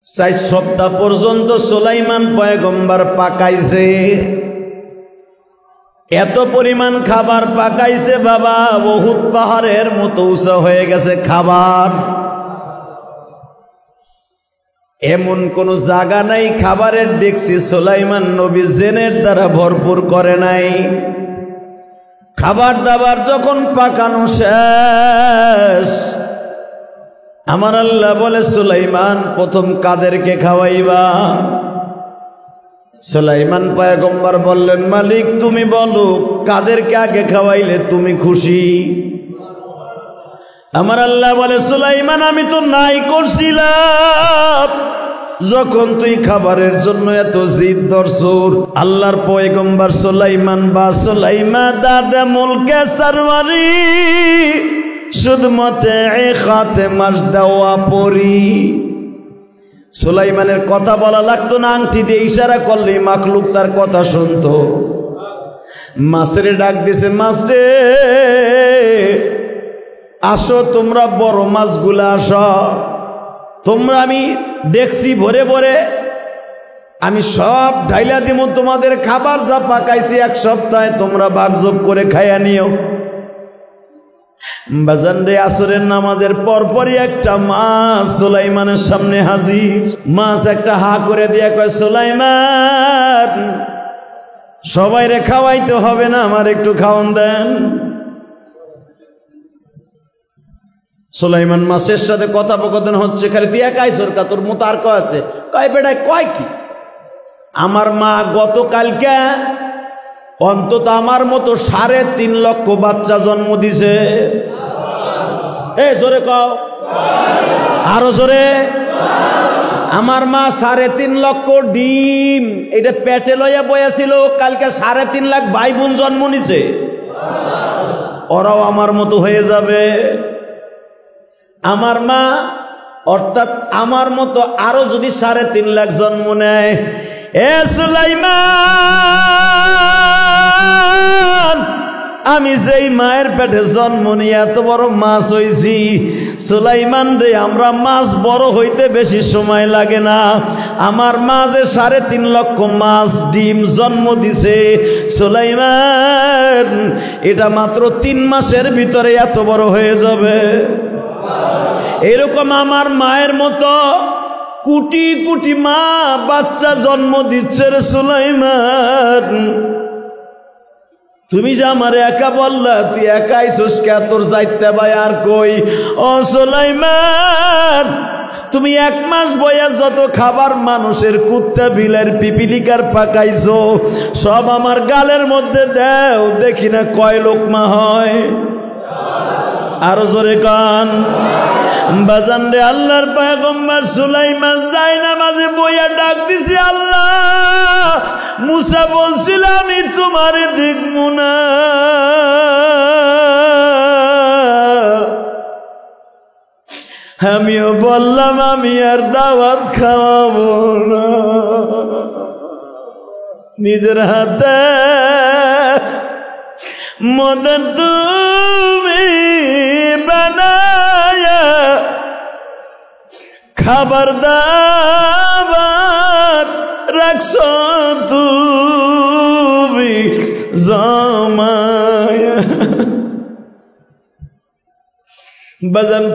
4 সপ্তাহ পর্যন্ত সুলাইমান পয়গম্বর পাকাইছে, এত পরিমাণ খাবার পাকাইছে বাবা, উহুদ পাহাড়ের মতো উঁচা হয়ে গেছে খাবার। এমন কোন জায়গা নাই খাবারের ডেকসি সুলাইমান নবী জেনের দ্বারা ভরপুর করে নাই। খাবার দাবার যখন পাকানো শেষ, আমার আল্লাহ বলে সুলাইমান প্রথম কাদেরকে খাওয়াইবা? সুলাইমান পয়গম্বর বললেন, মালিক তুমি বলো কাদেরকে আগে খাওয়াইলে তুমি খুশি? আমার আল্লাহ বলে, সুলাইমান আমি তো নাই করছিলাম যখন তুই খাবারের জন্য এত জিদ ধরছুর। আল্লাহর পয়গম্বর সুলাইমান বা সুলাইমা দাদা মুলকে সরওয়ারি শুধুমতে খাতে মাস দেওয়া পরি। সুলাইমানের কথা বলা লাগতো না, আংটি দিয়ে ইশারা করলেই মাখলুক তার কথা শুনতো। মাছের ডাক দিছে, মাছ রে আসো, তোমরা বড় মাছগুলা আসো, তোমরা আমি ডেকসি ভরে ভরে আমি সব ঢাইলা দিব, তোমাদের খাবার যা পাকাইছি 1 সপ্তাহে তোমরা ভাগযোগ করে খাইয়া নিও। বাজান রে, আসরের নামাজের পরপরই একটা মাছ সুলাইমানের সামনে হাজির। মাছ একটা হা করে দিয়া কয়, সুলাইমান সবাই রে খাওয়াইতে হবে না, আমার একটু খাওয়ান দেন। সুলাইমান মাছের সাথে কথোপকথন হচ্ছে, খালি তুই একাই সরকার, তোর মতো আর কয় আছে? কয় বেটায় কয় কি, আমার মা গতকালকে অন্তত আমার মতো 3.5 লক্ষ বাচ্চা জন্ম দিছে। জোরে কও, আরো জোরে। আমার মা 3.5 লক্ষ ডিম এটা পেটে লইয়া বয়াছিল, কালকে 3.5 লাখ ভাই বোন জন্ম নিছে, ওরাও আমার মতো হয়ে যাবে। আমার মা অর্থাৎ আমার মতো আরো যদি 3.5 লাখ জন্ম নেয়, এ সুলাইমান আমি যেই মায়ের পেটে জন্ম নিয়ে এত বড় মাছ হইছি, সুলাইমান রে আমরা মাছ বড় হইতে বেশি সময় লাগে না, আমার মা যে 3.5 লক্ষ মাছ ডিম জন্ম দিছে সুলাইমান, এটা মাত্র 3 মাসের ভিতরে এত বড় হয়ে যাবে। এরকম আমার মায়ের মতো কোটি কোটি মা বাচ্চা জন্ম দিচ্ছে রে সুলাইমান। তুমি যে আমার একা বললা, তুই একাই সুস্কা, তোর যাইতে ভাই আর কই? ও সুলাইমান, তুমি 1 মাস বয়া যত খাবার মানুষের কুত্তা বিলের পিপিলিকার পাকাইছো, সব আমার গালের মধ্যে দেও, দেখি না কয় লোকমা হয়। আরো জোরে কান। বাজান রে, আল্লাহর পয়গম্বর সুলাইমান যায় না, মাঝে বইয়া ডাক দিছি, আল্লাহ মুসা বলছিল আমি তোমার দেখবো না, আমিও বললাম আমি আর দাওয়াত খাওয়াবো না, নিজের হাতে মদন তুমি বানায়া খাবার দাবার রাখছ তুমি জমায়া। বাজান,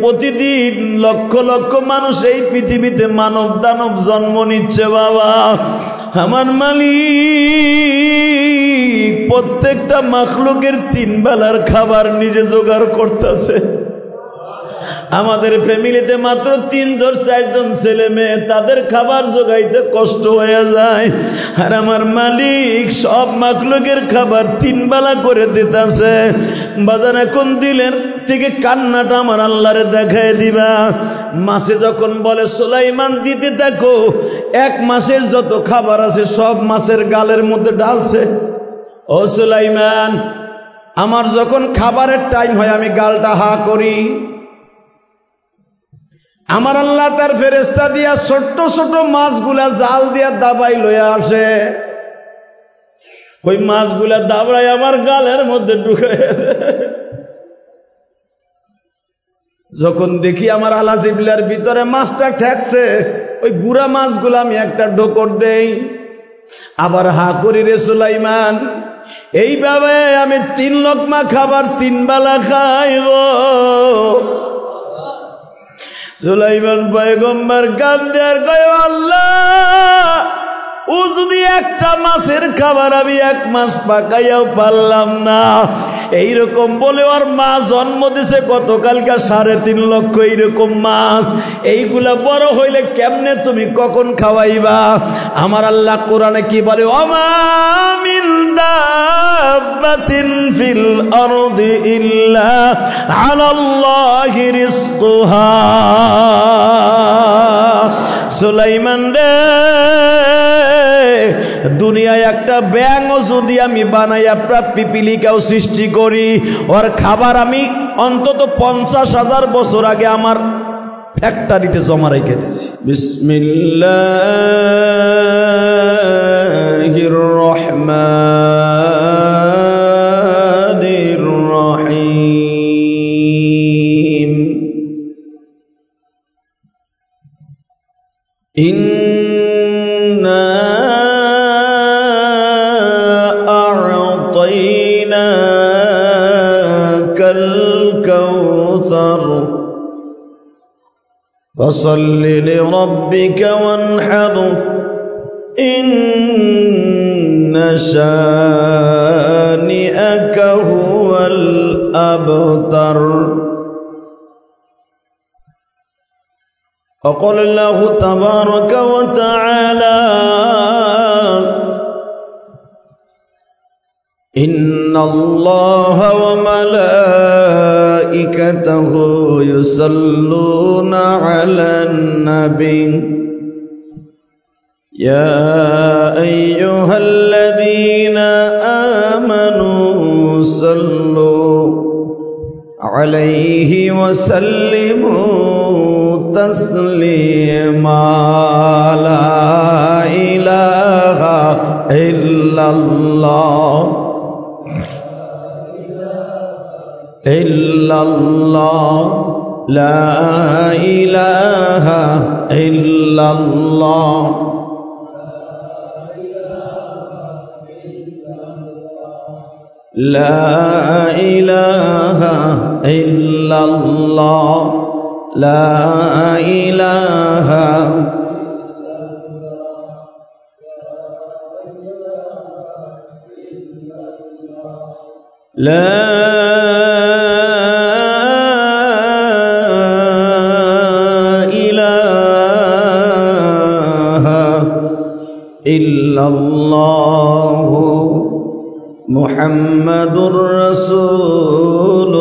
প্রতিদিন লক্ষ লক্ষ মানুষ এই পৃথিবীতে মানব দানব জন্ম নিচ্ছে বাবা। আমার মালিক প্রত্যেকটা মাখলুকের 3 বেলার খাবার নিজে জোগাড় করতেছে। আমাদের ফ্যামিলিতে মাত্র 3 জন 4 জন ছেলে মেয়ে, তাদের খাবার জোগাইতে কষ্ট হয়ে যায়, আর আমার মালিক সব মাখলুকের খাবার 3 বেলা করে দিতেছে। বাজার এখন দিলের থেকে কান্নাটা আমার আল্লাহরে দেখায় দিবা। মাসে যখন বলে সুলাইমান দিতে থাকো, 1 মাসের যত খাবার আছে সব মাছের গালের মধ্যে ঢালছে। ও সুলাইমান, আমার যখন খাবারের টাইম হয় আমি গালটা হা করি, আমার আল্লাহ তার ফেরেশতা দিয়া ছোট্ট ছোট মাছগুলা জাল দিয়া দাবাই লইয়া আসে, ওই মাছগুলা দাবড়াই আমার গালের মধ্যে ঢুকে। যখন দেখি আমার আলা জিবলার ভিতরে মাছটা ঠেকছে, ওই গুড়া মাছগুলো আমি একটা ঢোকর দেই, আবার হা করি রে সুলাইমান, এইভাবে আমি 3 লোকমা খাবার 3 বেলা খাইব। সুলাইমান পয়গম্বর কাঁদে আর কয়, আল্লাহ, ও যদি একটা মাছের খাবার আমি 1 মাস পাকাইয়াও পারলাম না। এইরকম বলে ওর মা জন্ম দিছে গতকালকে 3.5 লক্ষ এইরকম মাছ, এইগুলা বড় হইলে কেমনে তুমি কখন খাওয়াইবা? আমার আল্লাহ কোরআনে কি বলে, ওমা মিন দাব্বাতিন ফিল আরদি ইল্লা আলাল্লাহি রিজকুহা। সুলাইমান রে, দুনিয়ায় একটা ব্যাঙও যদি আমি বানাইয়া পিপিলিকাও সৃষ্টি করি, ওর খাবার আমি অন্তত 50,000 বছর আগে আমার ফ্যাক্টরিতে জমা রেখে দিয়েছি। বিসমিল্লাহির রহমানির রহিম। ইন্না আ'তাইনাকাল কাউসার ফাসাল্লি লিরাব্বিকা ওয়ানহার ইন্না শানিআকা হুয়াল আবতার। وقال الله تبارك وتعالى إن الله وملائكته يصلون على النبي يا أيها الذين آمنوا صلوا عليه وسلموا تسليما لا إله إلا الله إلا الله لا إله إلا الله لا إله إلا الله لا إله لا إله إلا الله মুহাম্মাদুর রাসূলুল্লাহ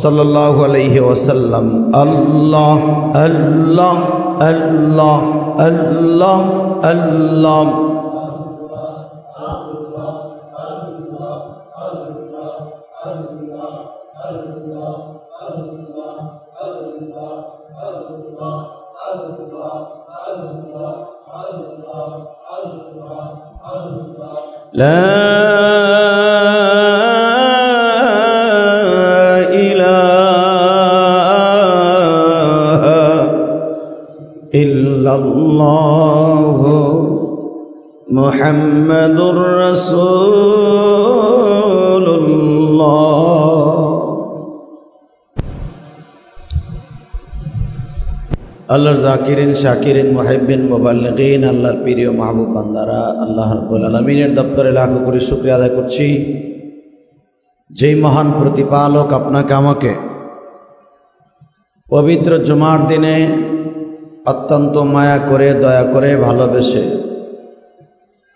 সাল্লাল্লাহু আলাইহি ওয়াসাল্লাম। আল্লাহ আল্লাহ আল্লাহ আল্লাহ আল্লাহ। لا إله إلا الله محمد رسول الله। আল্লাহর জাকিরিন শাকিরিন মুহিব্বিন মুবাল্লিগিন, আল্লাহর প্রিয় মাহবুব বান্দারা, আল্লাহ রাব্বুল আলামিনের দপ্তরে লাখো কোটি শুকরিয়া আদায় করছি, যেই মহান প্রতিপালক আপনাকে আমাকে পবিত্র জুমার দিনে অত্যন্ত মায়া করে দয়া করে ভালোবেসে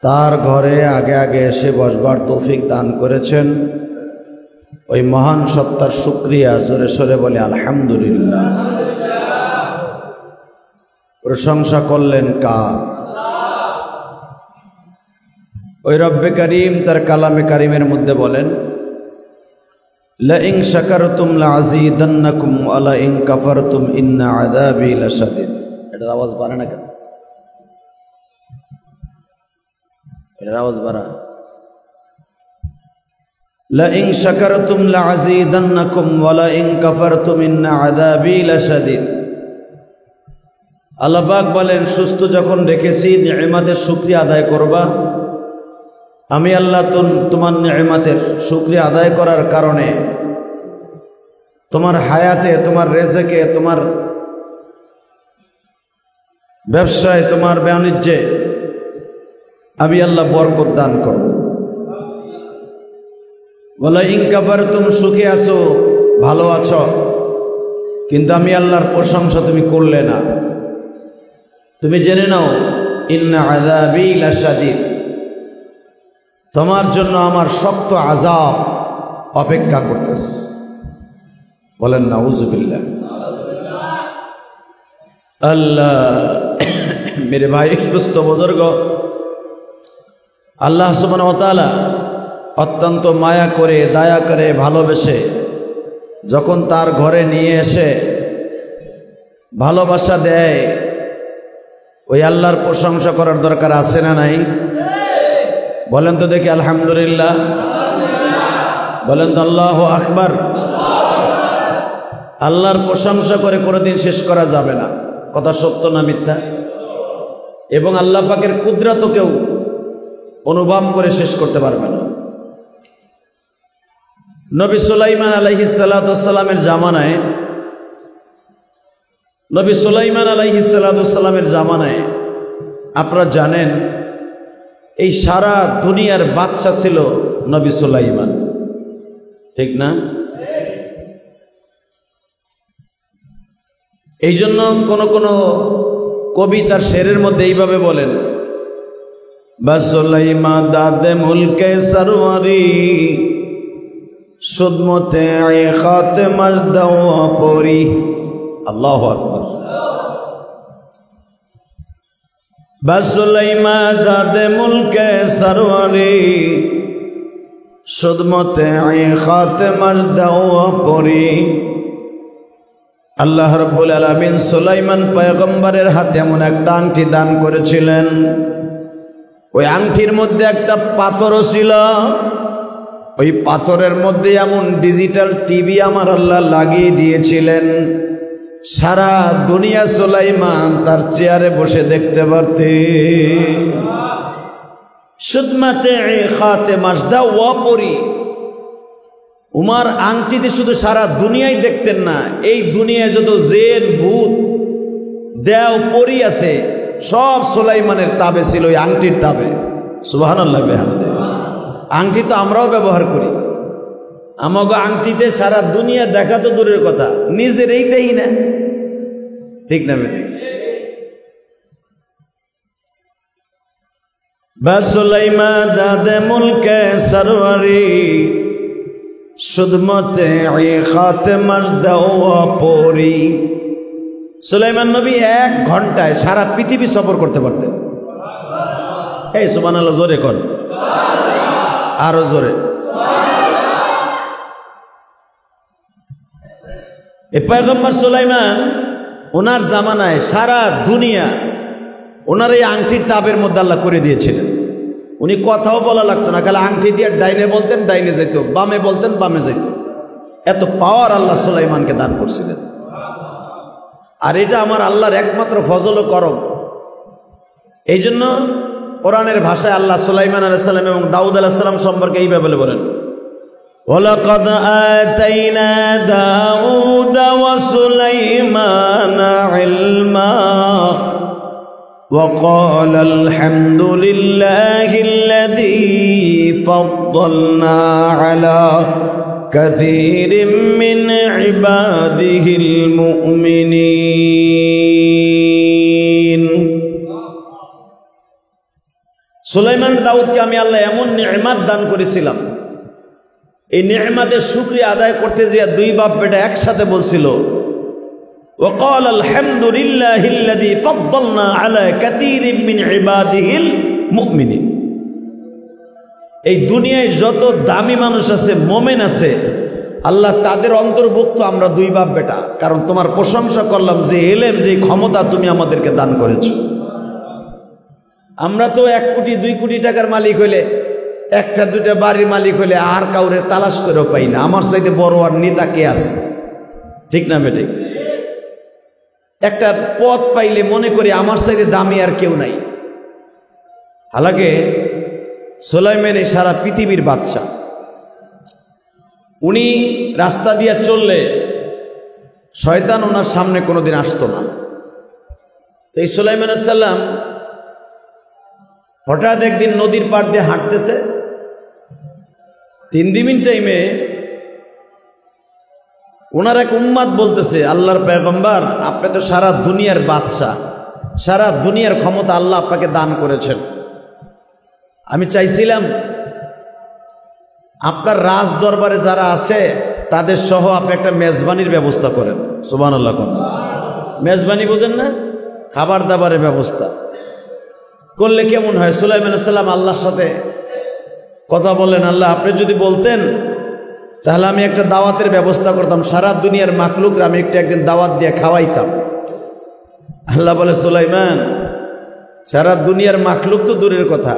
তার ঘরে আগে আগে এসে বসবার তৌফিক দান করেছেন। ওই মহান সত্তার শুকরিয়া জোরে সোরে বলে আলহামদুলিল্লাহ। প্রশংসা করলেন কার? ওই রব্বে কারীম তার কালামে কারিমের মধ্যে বলেন, লা ইন শাকারতুম লাযীদান্নাকুম ওয়া লা ইন কাফারতুম ইন্না আযাবি লাশাদীদ। এটার আওয়াজ বাড়ে না কেন? এটার আওয়াজ বাড়া। লা ইন শাকারতুম লাযীদান্নাকুম ওয়া লা ইন কাফারতুম ইন্না আযাবি লাশাদীদ। আল্লাহ পাক বলেন, সুস্থ যখন রেখেছি নিয়ামতের শুকরিয়া আদায় করবা। আমি আল্লাহ তোমার নিয়ামতের শুকরিয়া আদায় করার কারণে তোমার হায়াতে, তোমার রেজেকে, তোমার ব্যবসায়, তোমার বাণিজ্যে আমি আল্লাহ বরকত দান করব। বলে ইন কাফারতুম, সুখে আছো, ভালো আছো, কিন্তু আমি আল্লাহর প্রশংসা তুমি করলে না। তুমি জেনে নাও, ইন্না আযাবি লাশাদীদ, তোমার জন্য আমার শক্ত আযাব অপেক্ষা করতেছে। বলেন নাউযুবিল্লাহ। আল্লাহ, মেরে ভাই দোস্ত বুজুর্গ, আল্লাহ সুবহানাহু ওয়া তাআলা অত্যন্ত মায়া করে, দয়া করে, ভালোবেসে যখন তার ঘরে নিয়ে এসে ভালোবাসা দেয়, ওই আল্লাহর প্রশংসা করার দরকার আছে না নাই? বলেন তো দেখি আলহামদুলিল্লাহ, বলেন তো আল্লাহু আকবার। আল্লাহর প্রশংসা করে কোনোদিন শেষ করা যাবে না, কথা সত্য না মিথ্যা? এবং আল্লাহ পাকের কুদরত কেউ অনুভব করে শেষ করতে পারবে না। নবী সুলাইমান আলাইহিস সালাতু ওয়াস সালামের জামানায়, নবী সুলাইমান আলাইহিস সালাতু ওয়াস সালামের জামানায় আপনারা জানেন এই সারা দুনিয়ার বাদশা ছিল নবী সুলাইমান, ঠিক না? এই জন্য কোন কোন কবি তার শেরের মধ্যে এইভাবে বলেন, বা সুলাইমান দাদে মুলকে সরওয়ারি সুদমতে আয়ে খাতেমাস দাওয়া পরি। আল্লাহু আকবার। বা সুলাইমান দাদে মুলকে সরওয়ারি সুদমতে আয়ে খাতেমাস দাওয়া পরি। আল্লাহ রাব্বুল আলামিন সুলাইমান পয়গম্বরের হাতে এমন একটা আংটি দান করেছিলেন, ওই আংটির মধ্যে একটা পাথরও ছিল। ওই পাথরের মধ্যে এমন ডিজিটাল টিভি আমার আল্লাহ লাগিয়ে দিয়েছিলেন, সারা দুনিয়া সুলাইমান তার চেয়ারে বসে দেখতে পারতে। সুদমাতে খাতেমাস দাওয়া পরি, উমার আংটিতে শুধু সারা দুনিয়ায় দেখতেন না, এই দুনিয়ায় যত জেন ভূত দেও পরি আছে সব সুলাইমানের তাবে ছিল, ওই আংটির তাবে। সুবহানাল্লাহ বিহামদি। আংটি তো আমরাও ব্যবহার করি, আমাকে আংটিতে সারা দুনিয়া দেখা তো দূরের কথা, নিজেরই দেই না, ঠিক না বেটি? বা সুলাইমান দাদে মুলকে সরওয়ারি সুদমতে আয়ে খাতেমাস দাওয়া পরি। সুলাইমান নবী 1 ঘন্টায় সারা পৃথিবী সফর করতে পারতেন। এই সুবহানাল্লাহ জোরে কর, আরো জোরে। এই পয়গম্বর সুলাইমান ওনার জামানায় সারা দুনিয়া ওনার এই আংটির তাবের মধ্যে আল্লাহ করে দিয়েছিলেন। উনি কথাও বলা লাগতো না, খালি আংটি দিয়ে ডাইনে বলতেন ডাইনে যাইত, বামে বলতেন বামে যাইত। এত পাওয়ার আল্লাহ সুলাইমানকে দান করছিলেন। আর এটা আমার আল্লাহর একমাত্র ফজল ও করম। এই জন্য কোরআনের ভাষায় আল্লাহ সুলাইমান আলাইহিস সালাম এবং দাউদ আলাইহিস সালাম সম্পর্কে এইভাবে বলেন, ওয়ালাকাদ আতাইনা দাউদ ওয়া সুলাইমানা ইলমা وقال الحمد لله الذي فضلنا على كثير من عباده المؤمنين। সুলাইমান দাউদকে আমি আল্লাহ এমন নিয়ামত দান করেছিলাম, এই নিয়ামতের শুকরিয়া আদায় করতে গিয়ে 2 বাপ বেটা একসাথে বলছিল, وقال الحمد لله الذي فضلنا على كثير من عباده المؤمنين। এই দুনিয়ায় যত দামি মানুষ আছে, মুমিন আছে, আল্লাহ তাদের অন্তর্ভুক্ত আমরা 2 বাপ বেটা। কারণ তোমার প্রশংসা করলাম যে এলেম, যে ক্ষমতা তুমি আমাদেরকে দান করেছো। আমরা তো 1 কোটি 2 কোটি টাকার মালিক হইলে, 1টা 2টা বাড়ির মালিক হইলে আর কাউরে তালাশ করেও পাই না। আমার চাইতে বড় আর নেতা কে আছে, ঠিক না বেঠিক? একটা পথ পাইলে মনে করি আমার চাইতে দামি আর কেউ নাই। হালাকে সুলাইমান এই সারা পৃথিবীর বাদশা। উনি রাস্তা দিয়ে চললে শয়তান ওনার সামনে কোনোদিন আসতো না। তো এই সুলাইমান আলাইহিস সালাম হঠাৎ একদিন নদীর পাড় দিয়ে হাঁটতেছে। 3 দিন টাইমে ওনার এক উম্মাদ বলতেছে, আল্লাহর পয়গম্বর, আপনি তো সারা দুনিয়ার বাদশা, সারা দুনিয়ার ক্ষমতা আল্লাহ আপনাকে দান করেছেন। আমি চাইছিলাম আপনার রাজ দরবারে যারা আছে তাদের সহ আপনি একটা মেজবানির ব্যবস্থা করেন। সুবহানাল্লাহ। মেজবানি বোঝেন না? খাবার দাবারের ব্যবস্থা করলে কেমন হয়? সুলাইমান আলাইহিস সালাম আল্লাহর সাথে কথা বললেন, আল্লাহ আপনি যদি বলতেন তাহলে আমি একটা দাওয়াতের ব্যবস্থা করতাম, সারা দুনিয়ার মাখলুকরা আমি একদিন দাওয়াত দিয়ে খাওয়াইতাম। আল্লাহ বলে, সুলাইমান, সারা দুনিয়ার মাখলুক তো দূরের কথা,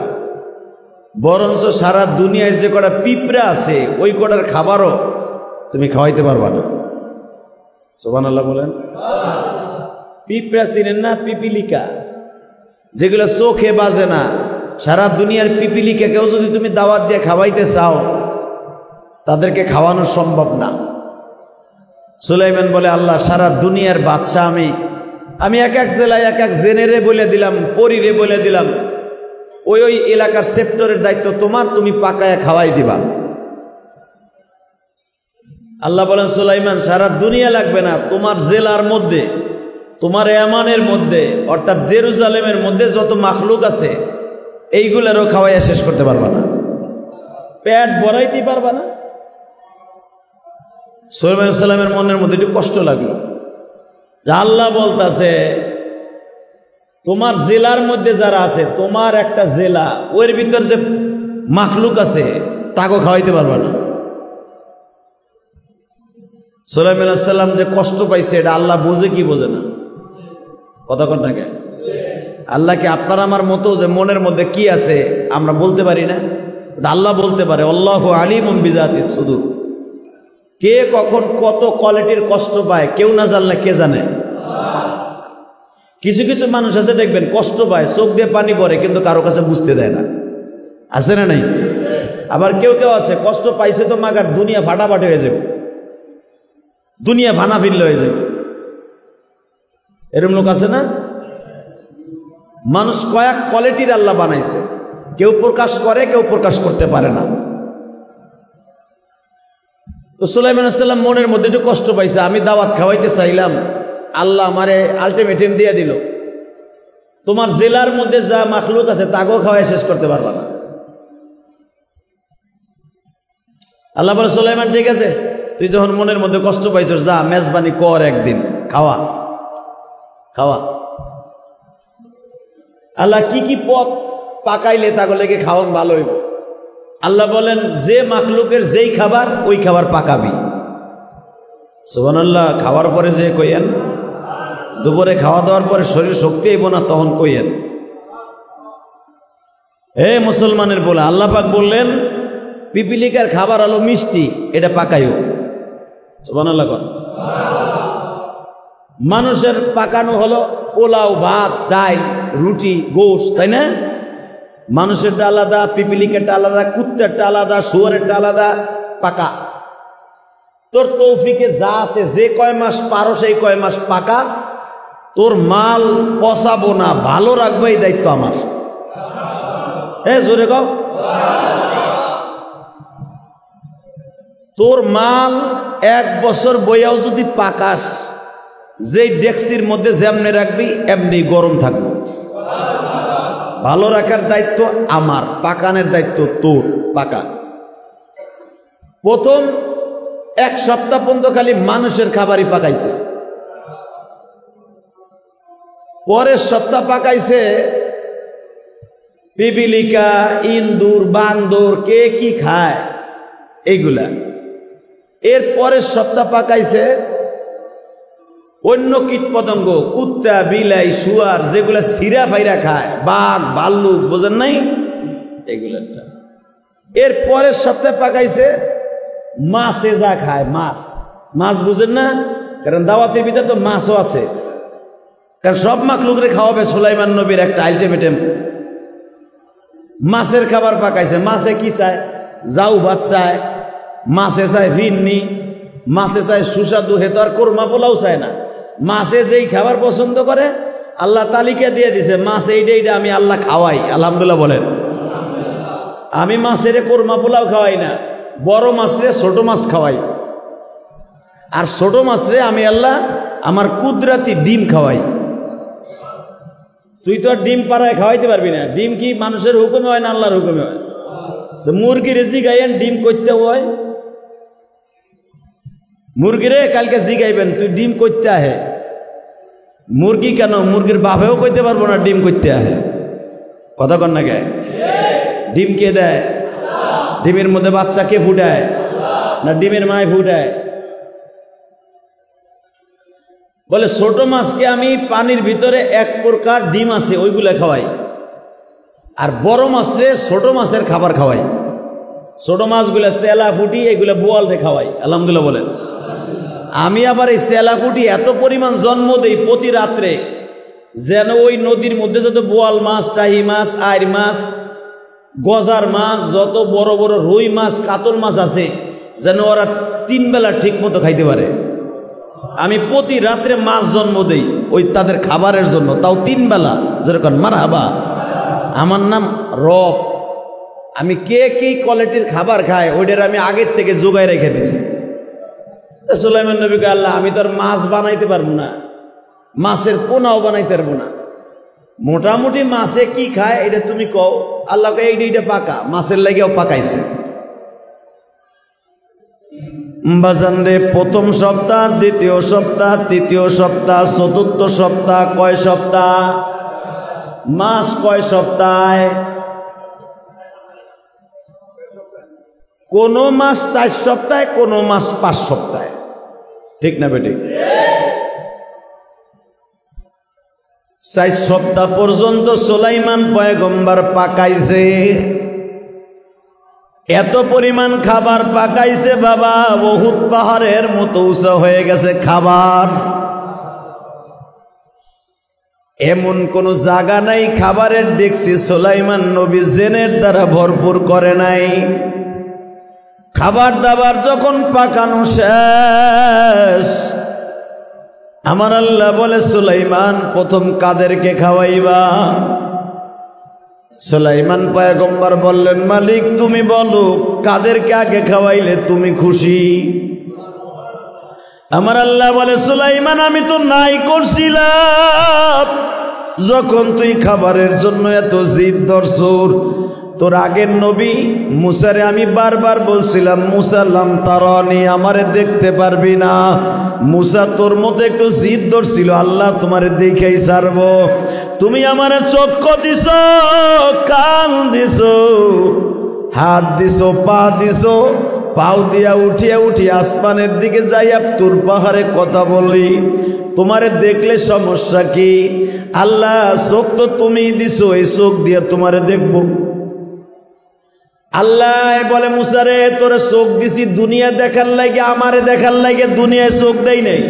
বরঞ্চ সারা দুনিয়ায় যে কটা পিঁপড়া আছে ওই কটার খাবারও তুমি খাওয়াইতে পারবা না। সুবহানাল্লাহ বলেন। পিঁপড়া চিনেন না? পিপিলিকা, যেগুলো চোখে বাজে না, সারা দুনিয়ার পিপিলিকাকেও যদি তুমি দাওয়াত দিয়ে খাওয়াইতে চাও তাদেরকে খাওয়ানো সম্ভব না। সুলাইমান বলে, আল্লাহ সারা দুনিয়ার বাদশা আমি এক এক জেলায় এক এক জেনেরে বলে দিলাম, পরীরে বলে দিলাম, ওই এলাকার সেক্টরের দায়িত্ব তোমার, তুমি পাকায়া খাওয়াই দিবা। আল্লাহ বলেন, সুলাইমান সারা দুনিয়া লাগবে না, তোমার জেলার মধ্যে, তোমার ইয়ামানের মধ্যে অর্থাৎ জেরুজালেমের মধ্যে যত মাখলুক আছে এইগুলারও খাওয়াইয়া শেষ করতে পারবা না, পেট ভরাইতে পারবা না। সুলাইমান আলাইহিস সালামের মনের মধ্যে একটু কষ্ট লাগলো যে আল্লাহ বলতাছে তোমার জেলার মধ্যে যারা আছে, তোমার একটা জেলা, ওর ভিতর যে মাখলুক আছে তাকেও খাওয়াইতে পারবা না। সুলাইমান আলাইহিস সালাম যে কষ্ট পাইছে এটা আল্লাহ বোঝে কি বোঝে না? কথা কন না কেন? আল্লাহ কি আপনার আমার মতো যে মনের মধ্যে কি আছে আমরা বলতে পারি না? আল্লাহ বলতে পারে, আল্লাহু আলিমুম বিজাতিস সুদূর। কে কখন কত কোয়ালিটির কষ্ট পায় কেউ না জানলে কে জানে? কিছু কিছু মানুষ আছে দেখবেন কষ্ট পায়, চোখ দিয়ে পানি পড়ে, কিন্তু কারো কাছে বুঝতে দেয় না। আছে না নাই? আবার কেউ কেউ আছে কষ্ট পাইছে তো মাগার দুনিয়া ফাটাফাটি হয়ে যাবে, দুনিয়া ভানা ফিরলে হয়ে যাবে, এরকম লোক আছে না? মানুষ কয়েক কোয়ালিটির আল্লাহ বানাইছে, কেউ প্রকাশ করে কেউ প্রকাশ করতে পারে না। তো সুলাইমান আলাইহিস সালাম মনের মধ্যে একটু কষ্ট পাইছে, আমি দাওয়াত খাওয়াইতে চাইলাম, আল্লাহ আমারে আলটিমেটাম দিয়ে দিল, তোমার জেলার মধ্যে যা মাখলুক আছে তাকেও খাওয়াই শেষ করতে পারবা না। আল্লাহ বলে, সুলাইমান ঠিক আছে, তুই যখন মনের মধ্যে কষ্ট পাইছ যা মেজবানি কর, একদিন খাওয়া খাওয়া। আল্লাহ কি কি পথ পাকাইলে তাগুলোকে খাওয়ান ভালো হইব? আল্লাহ বলেন, যে মাখলুকের যেই খাবার ওই খাবার পাকাবি। সুবহানাল্লাহ। খাওয়ার পরে যে কইয়েন, দুপুরে খাওয়া দাওয়ার পরে শরীর শক্তি আইব না তখন কইয়েন। মুসলমানের বলে আল্লাহ পাক বললেন, পিপিলিকার খাবার হলো মিষ্টি, এটা পাকাইও। সুবহানাল্লাহ। মানুষের পাকানো হলো পোলাও, ভাত, ডাল, রুটি, গোশ, তাই না? মানুষেরটা আলাদা, পিপিলিকারটা আলাদা, কুত্তারটা আলাদা, শুয়ারেরটা আলাদা পাকা। তোর তৌফিকে যা আছে, যে কয় মাস পারো সেই কয় মাস পাকা। তোর মাল পচাবো না, ভালো রাখবো, এই দায়িত্ব আমার। জোরে কও। তোর মাল 1 বছর বইয়াও যদি পাকাস, যেই ডেক্সির মধ্যে যেমনে রাখবি এমনি গরম থাকবো। ভালো রাখার দায়িত্ব আমার, পাকানের দায়িত্ব তোর। পাকা প্রথম 1 সপ্তাহ পর্যন্ত খালি মানুষের খাবারই পাকাইছে, পরের সপ্তাহ পাকাইছে পিপিলিকা, ইন্দুর, বান্দর, কে কি খায় এইগুলা। এর পরের সপ্তাহ পাকাইছে অন্য কীট পতঙ্গ, কুত্তা, বিলাই, শুয়ার, যেগুলা ছিঁড়া ফাইরা খায়, বাঘ, ভাল্লুক, বোঝেন নাই এগুলা। এর পরের সপ্তাহে পাকাইছে মাছে যা খায়, মাছ। মাছ বুঝেন না? কারণ দাওয়াতের ভিতরে তো মাছও আছে। কারণ সব মাখলুকরে খাওয়াবে সুলাইমান নবীর একটা আলটিমেটাম। মাছের খাবার পাকাইছে, মাছে কি চায়? জাউ ভাত চায়, মাছে চায় ভিন্নি, মাছে চায় সুস্বাদু, হে তো আর কোরমা পোলাও চায় না। মাছে যেই খাবার পছন্দ করে আল্লাহ তালিকা দিয়ে দিছে, মাছ এইটা আমি আল্লাহ খাওয়াই। আলহামদুলিল্লাহ বলেন। আমি মাছের কোরমা পোলাও খাওয়াই না, বড় মাছরে ছোট মাছ খাওয়াই। আর ছোট মাছরে আমি আল্লাহ আমার কুদরাতি ডিম খাওয়াই। তুই তো আর ডিম পাড়ায় খাওয়াইতে পারবি না। ডিম কি মানুষের হুকুমে হয় না আল্লাহর হুকুমে হয়? তো মুরগি রেসি গাইয়েন ডিম করতে হয়। মুরগিরে কালকে জিগাইবেন তুই ডিম করতে আহে। মুরগি কেন, মুরগির বাপেও কইতে পারবো না ডিম করতে আহে। কথা কন না কে? ডিম কে দেয়? ডিমের মধ্যে বাচ্চা কে ফুটায়? না ডিমের মায় ফুটায়? বলে ছোট মাছকে আমি পানির ভিতরে এক প্রকার ডিম আছে ওইগুলা খাওয়াই, আর বড় মাছরে ছোট মাছের খাবার খাওয়াই। ছোট মাছগুলা চেলা ফুটি এগুলা বোয়ালরে খাওয়াই। আলহামদুলিল্লাহ বলেন। আমি আবার এই চেলা ফুটি এত পরিমাণ জন্ম দেই প্রতি রাত্রে, যেন ওই নদীর মধ্যে যত বোয়াল মাছ, টাহি মাছ, আইর মাছ, গজার মাছ, যত বড় বড় রুই মাছ, কাতল মাছ আছে, যেন ওরা 3 বেলা ঠিক মতো খাইতে পারে। আমি প্রতি রাত্রে মাছ জন্ম দেই ওই তাদের খাবারের জন্য, তাও 3 বেলা। যেরকম মারহাবা, আমার নাম রব। আমি কে কি কোয়ালিটির খাবার খায় ওইটার আমি আগের থেকে জোগায় রেখে দিয়েছি। সুলাইমান নবীকে আল্লাহ আমি তোর মাছ বানাইতে পারবো না, মাছের পোনাও বানাইতে পারবো না, মোটামুটি মাছে কি খায় এটা তুমি কও। আল্লাহকে এইটা পাকা, মাছের লাগেও পাকাইছে। বাজান রে, প্রথম সপ্তাহ, দ্বিতীয় সপ্তাহ, তৃতীয় সপ্তাহ, চতুর্থ সপ্তাহ, কয় সপ্তাহ? মাস কয় সপ্তাহে? কোন মাস 4 সপ্তাহে, কোন মাস 5 সপ্তাহে। ঠিক না বেটি? 4 সপ্তাহ পর্যন্ত সুলাইমান পয়গম্বর পাকাইছে। এত পরিমাণ খাবার পাকাইছে বাবা, বহুত পাহাড়ের মতো উঁচা হয়ে গেছে খাবার। এমন কোন জায়গা নাই খাবারের ডেকসি সুলাইমান নবী জেনের দ্বারা ভরপুর করে নাই। খাবার দাবার যখন পাকানো শেষ, আমার আল্লাহ বলে সুলাইমান প্রথম কাদেরকে খাওয়াইবা? সুলাইমান পয়গম্বর বললেন মালিক তুমি বলো কাদেরকে আগে খাওয়াইলে তুমি খুশি? আমার আল্লাহ বলে সুলাইমান আমি তো নাই করছিলাম যখন তুই খাবারের জন্য এত জিদ ধরছুর। তোর আগের নবী মুসারে আমি বারবার বলছিলাম মুসা লাম তারানি, আমারে দেখতে পারবি না। মুসা তোর মতো একটু জিদ ধরছিল, আল্লাহ তোমারে দেখেই ছাড়বো। তুমি আমারে চক্ষু দিছো, কান দিছো, হাত দিছো, পা দিছো, পাও দিয়া উঠিয়া উঠিয়া আসমানের দিকে যাইয়া তোর পাহাড়ে কথা বলি। তোমারে দেখলে সমস্যা কি? আল্লাহ চোখ তো তুমি দিছো, এই চোখ দিয়ে তোমারে দেখবো। আল্লাহ বলে মুসারে তোরে চোখ দিছি দুনিয়া দেখার লাগে, আমারে দেখার লাগে, দুনিয়ায় চোখ দেই নাই।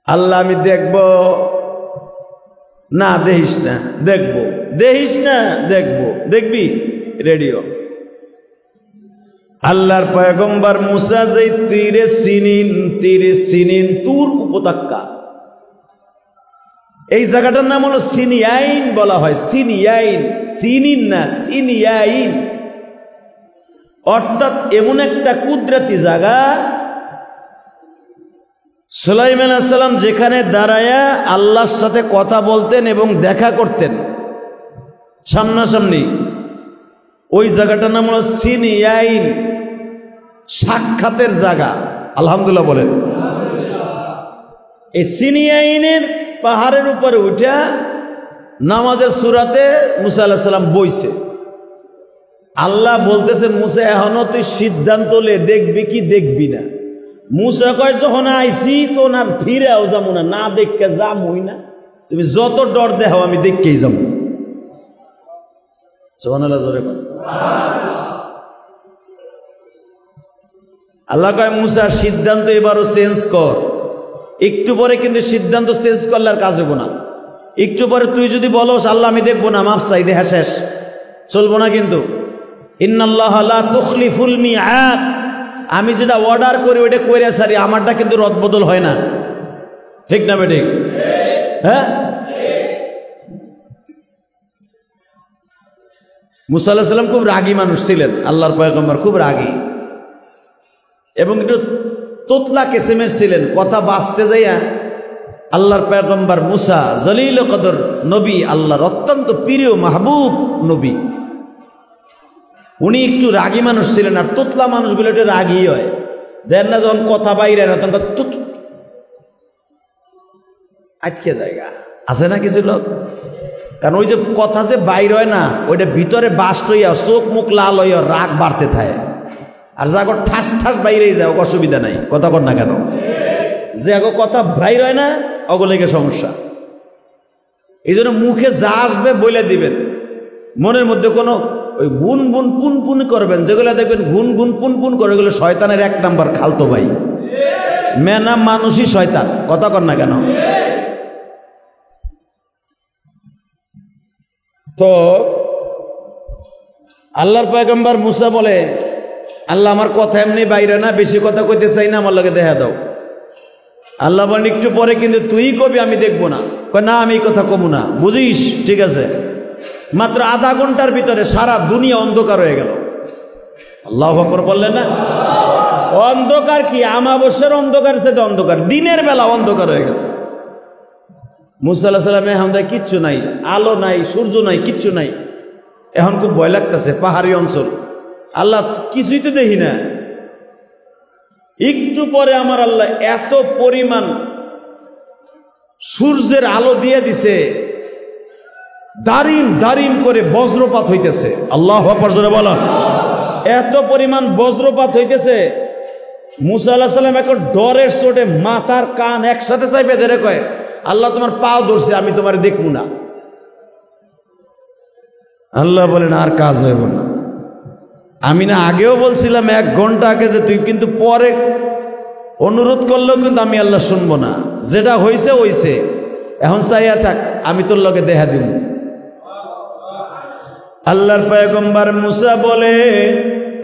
আল্লাহ আমি দেখবো না? দেখিস না, দেখবো। দেখিস না, দেখবো। দেখবি? রেডিও। আল্লাহর পয়গম্বর মুসা যেই তীরে সিনিন তুর উপত্যকা, এই জায়গাটার নাম হলো সিনিয়াইন বলা হয়। সিনিয়াইন, সিনিন না, সিনিয়াইন। অর্থাৎ এমন একটা কুদরতি জায়গা, সুলাইমান আলাইহিস সালাম যেখানে দাঁড়ায়া আল্লাহর সাথে কথা বলতেন এবং দেখা করতেন সামনাসামনি, ওই জায়গাটার নাম হলো সিনিয়াইন, সাক্ষাতের জায়গা। আলহামদুলিল্লাহ বলেন। এই সিনিয়াইনের পাহাড়ের উপরে উঠা নামাজের সূরাতে মুসা আলাইহিস সালাম বইছে। আল্লাহ বলতেছে মুসা এখনো তুই সিদ্ধান্ত লে, দেখবি কি দেখবি না। মুসা কয় যখন আইছি তো না ফিরেও যাবো না, না দেখে যাবই না। তুমি যত ডর দেখাও আমি দেখকেই যাবো। সুবহানাল্লাহ জোরে বল। আল্লাহ কয় মুসা সিদ্ধান্ত এবারও চেঞ্জ কর, একটু পরে কিন্তু সিদ্ধান্ত চেঞ্জ করলে আর কাজ হবো না। একটু পরে তুই যদি বলস আল্লাহ আমি দেখবো না, মাফ চাই, দেখা শেষ, চলবো না কিন্তু। ইন্নাল্লাহ লা তুখলিফুল মিআদ, আমি যেটা অর্ডার করি ওইটা কইরা সারি, আমারটা কিন্তু রদবদল হয় না, ঠিক না বেঠিক? হ্যাঁ, মুসা আলাইহিস সালাম খুব রাগী মানুষ ছিলেন, আল্লাহর পয়গম্বর খুব রাগী এবং একটু তোতলা কিসিমের ছিলেন। কথা বাঁচতে যাইয়া আল্লাহর পয়গম্বর মুসা জলিল কদর নবী, আল্লাহর অত্যন্ত প্রিয় মাহবুব নবী, উনি একটু রাগী মানুষ ছিলেন। আর তোতলা মানুষগুলো একটু রাগী হয়, দেন না যখন কথা বাইরে না তখন আটকে জায়গা আছে না কিছু লোক। কারণ ওই যে কথা যে বাইর হয় না, ওইটা ভিতরে বাস্ট হইয়া চোখ মুখ লাল হইয়া রাগ বাড়তে থাকে। আর যাগো ঠাস ঠাস বাইরেই যায় অসুবিধা নাই, কথা কর না কেন? যে আগো কথা বাইর হয় না অগলেকে সমস্যা। এই জন্য মুখে যা আসবে বলে দিবেন, মনের মধ্যে কোনো ওই গুন গুন পুন পুন করবেন, যেগুলো দেখবেন গুন গুন পুন পুন করে, ওগুলো শয়তানের 1 নাম্বার খালতো ভাই। মেনা মানুষই শয়তান, কথা কর না কেন? তো আল্লাহর পয়গম্বর মুসা বলে, আল্লাহ আমার কথা এমনি বাইরে না, বেশি কথা কইতে চাই না, আমার লগে দেখা দাও। আল্লাহ বলেন একটু পরে কিন্তু তুই কবি, আমি দেখবো না। কয় না, আমি এই কথা কমু না, বুঝিস? ঠিক আছে। মাত্র আধা ঘন্টার ভিতরে সারা দুনিয়া অন্ধকার হয়ে গেল। আল্লাহু আকবার বললেন না? অন্ধকার কি, আমাবস্যার অন্ধকার, সাথে অন্ধকার, দিনের বেলা অন্ধকার হয়ে গেছে। মুসা আলাইহিস সালামের হামদায় কিচ্ছু নাই, আলো নাই, সূর্য নাই, কিচ্ছু নাই। এখন খুব ভয় লাগতেছে, পাহাড়ি অঞ্চল, আল্লাহ কিছুই তো দেখি না। একটু পরে আমার আল্লাহ এত পরিমাণ সূর্যের আলো দিয়ে দিছে, দারিম দারিম করে বজ্রপাত হইতেছে। আল্লাহু আকবার জোরে বলেন। এত পরিমাণ বজ্রপাত হইতেছে, মুসা আলাইহিস সালাম এখন ডরের চোটে মাথার কান একসাথে চাইপে ধরে কয়, আল্লাহ তোমার পাও ধরছে, আমি তোমার দেখবো না। আল্লাহ বলেন আর কাজ হইব না। আমি না আগেও বলছিলাম 1 ঘন্টা আগে যে তুই কিন্তু পরে অনুরোধ করলেও কিন্তু আমি আল্লাহ শুনবো না, যেটা হয়েছে হয়েছে, এখন চাইয়া থাক, আমি তোর লগে দেখা দিব। আল্লাহর পয়গম্বর মুসা বলে,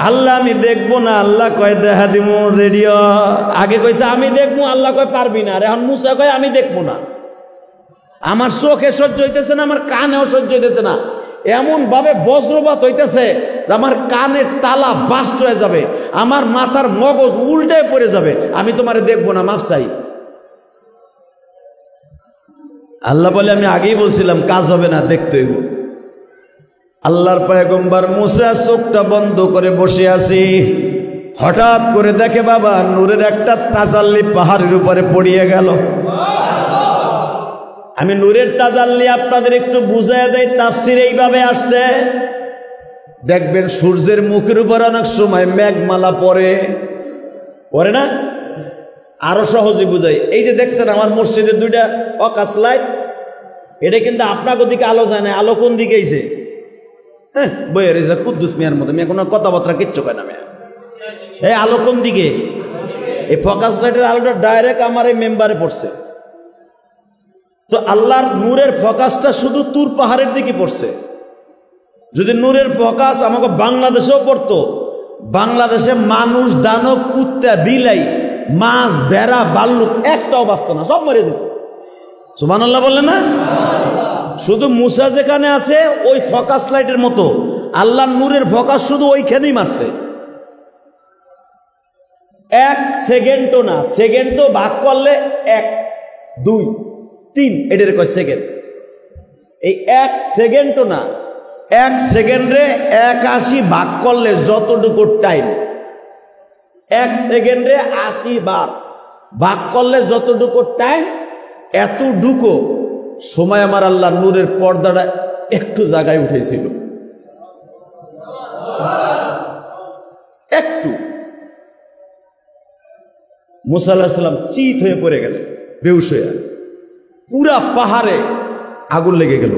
আল্লাহ আমি দেখবো না। আল্লাহ কয় দেখা দিব, রেডিও। আগে কইছে আমি দেখবো, আল্লাহ কয় পারবি না। আর এখন মুসা কয় আমি দেখবো না। আমার চোখে সহ্য হইতেছে না, আমার কানেও সহ্য হইতেছে না। এমন ভাবে বজ্রপাত হইতেছে আমার কানের তালা বাস্ট হয়ে যাবে, আমার মাথার মগজ উল্টায় পড়ে যাবে, আমি তোমারে দেখবো না, মাফ চাই। আল্লাহ বলে আমি আগেই বলছিলাম কাজ হবে না, দেখতে হইব। আল্লাহর পয়গম্বর মুসা চোখটা বন্ধ করে বসে আছি, হঠাৎ করে দেখে বাবা নূরের একটা তাজাল্লি পাহাড়ের উপরে পড়িয়ে গেল। আমি নূরের তাজাল্লি আপনাদের একটু বুঝাইয়া দেই, তাফসির এইভাবে আসছে, দেখবেন সূর্যের মুখের উপর অনেক সময় মেঘমালা পড়ে না? আরো সহজে বুঝাই, এই যে দেখছেন আমার মসজিদের 2টা ফোকাস লাইট, এটা কিন্তু আপনার দিকে আলো যায় না, আলো কোন দিকে আইছে? হ্যাঁ, বইয়ের কুদ্দুস মিয়ার মতো, মেয়ে কোনো কথাবার্তা কিচ্ছু কয় না। মেয়ে এই আলো কোন দিকে? এই ফোকাস লাইটের আলোটা ডাইরেক্ট আমার এই মেম্বারে পড়ছে। তো আল্লাহর নূরের ফোকাসটা শুধু তুর পাহাড়ের দিকে পড়ছে। যদি নূরের ফোকাস আমাকে বাংলাদেশেও পড়তো, বাংলাদেশে মানুষ, দানব, কুত্তা, বিলাই, মাছ, ভেড়া, ভাল্লুক একটাও বাঁচত না, সব মরে যেত। সুবহানাল্লাহ বললেন না? শুধু মুসা যেখানে আছে ওই ফোকাস লাইটের মতো আল্লাহর নূরের ফোকাস শুধু ওইখানেই মারছে। 1 সেকেন্ডও না, সেকেন্ড তো ভাগ করলে 1, 2, 3 এটার কয় সেকেন্ড। এই 1 সেকেন্ডও না, 1 সেকেন্ডে 81 ভাগ করলে যতটুকু টাইম, 1 সেকেন্ডে 80 বার ভাগ করলে যতটুকু টাইম, এতটুকু সময় আমার আল্লাহ নূরের পর্দাটা একটু জায়গায় উঠেছিল, একটু। মুসা আলাইহিস সালাম চিত হয়ে পড়ে গেলেন, বেহুশ হয়ে। পুরা পাহাড়ে আগুন লেগে গেল।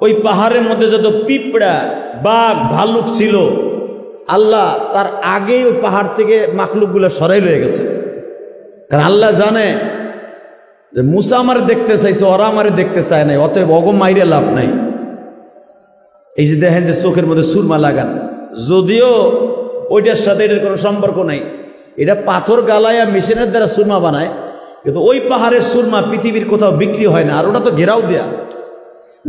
ওই পাহাড়ের মধ্যে যত পিঁপড়া, বাঘ, ভালুক ছিল, আল্লাহ তার আগেই ওই পাহাড় থেকে মাখলুকগুলো সরাই লয়ে গেছে। কারণ আল্লাহ জানে যে মুসা আমারে দেখতে চাইছে, ওরা আমারে দেখতে চায় নাই, অতএব অগম মাইরে লাভ নাই। এই যে দেখেন যে চোখের মধ্যে সুরমা লাগান, যদিও ওইটার সাথে এটার কোনো সম্পর্ক নাই, এটা পাথর গালায়া মেশিনের দ্বারা সুরমা বানায়, কিন্তু ওই পাহাড়ের সুরমা পৃথিবীর কোথাও বিক্রি হয় না। আর ওটা তো ঘেরাও দেয়া।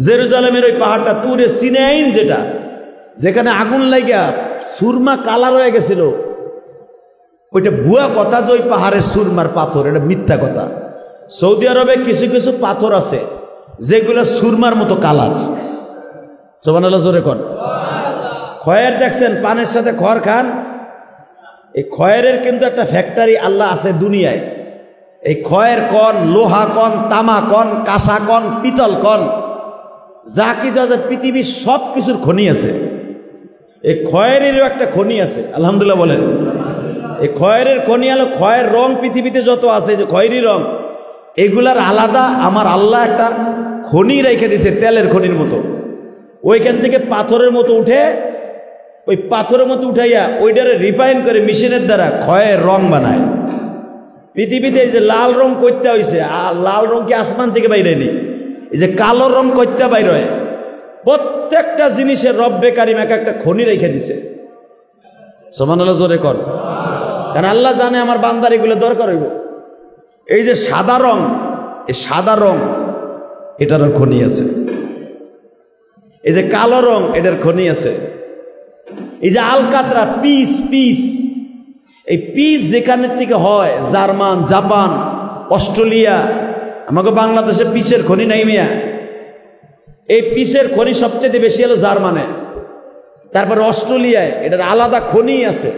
জেরুজালেমের ওই পাহাড়টা তুরে সিনাইন, যেটা যেখানে আগুন লাগিয়া সুরমা কালার হয়ে গেছিল, ওইটা ভুয়া কথা যে ওই পাহাড়ের সুরমার পাথর, এটা মিথ্যা কথা। সৌদি আরবে কিছু কিছু পাথর আছে যেগুলো সুরমার মতো কালার। সুবহানাল্লাহ জোরে কর। খয়ের দেখছেন, পানের সাথে খড় খান, এই খয়েরের কিন্তু একটা ফ্যাক্টরি আল্লাহ আছে দুনিয়ায়। এই খয়ের কন, লোহা কন, তামা কন, কাঁসা কন, পিতল কন, যা কিছু আছে পৃথিবীর সব কিছুর খনি আছে। এই খয়েরেরও একটা খনি আছে, আলহামদুলিল্লাহ বলেন। এই খয়েরের খনি হলো, খয়ের রং পৃথিবীতে যত আছে, যে খয়েরি রং, এগুলার আলাদা আমার আল্লাহ একটা খনি রেখে দিয়েছে, তেলের খনির মতো। ওইখান থেকে পাথরের মতো উঠে, ওই পাথরের মতো উঠাইয়া ওইটারে রিফাইন করে মেশিনের দ্বারা খয়ের রং বানায়। পৃথিবীতে এই যে লাল রং করতে হয়েছে, লাল রং কি আসমান থেকে বাইরে নেই, এই যে কালো রং করতে বাইর হয়। প্রত্যেকটা জিনিসের রব্বে কারিম এক একটা খনি রেখে দিছে। সুবহানাল্লাহ জোরে কর। কারণ আল্লাহ জানে আমার বান্দার এগুলো দরকার হইব। এই যে সাদা রং, এই সাদা রং এটারও খনি আছে। এই যে কালো রং, এটার খনি আছে। এই যে আলকাতরা, পিস পিস, এই পিস যেখানের থেকে হয়, জার্মান, জাপান, অস্ট্রেলিয়া, আমাকে বাংলাদেশে পিসের খনি নাই মিয়া। এই পিসের খনি সবচেয়ে বেশি হলো জার্মানে, তারপরে অস্ট্রেলিয়ায় এটার আলাদা খনি আছে।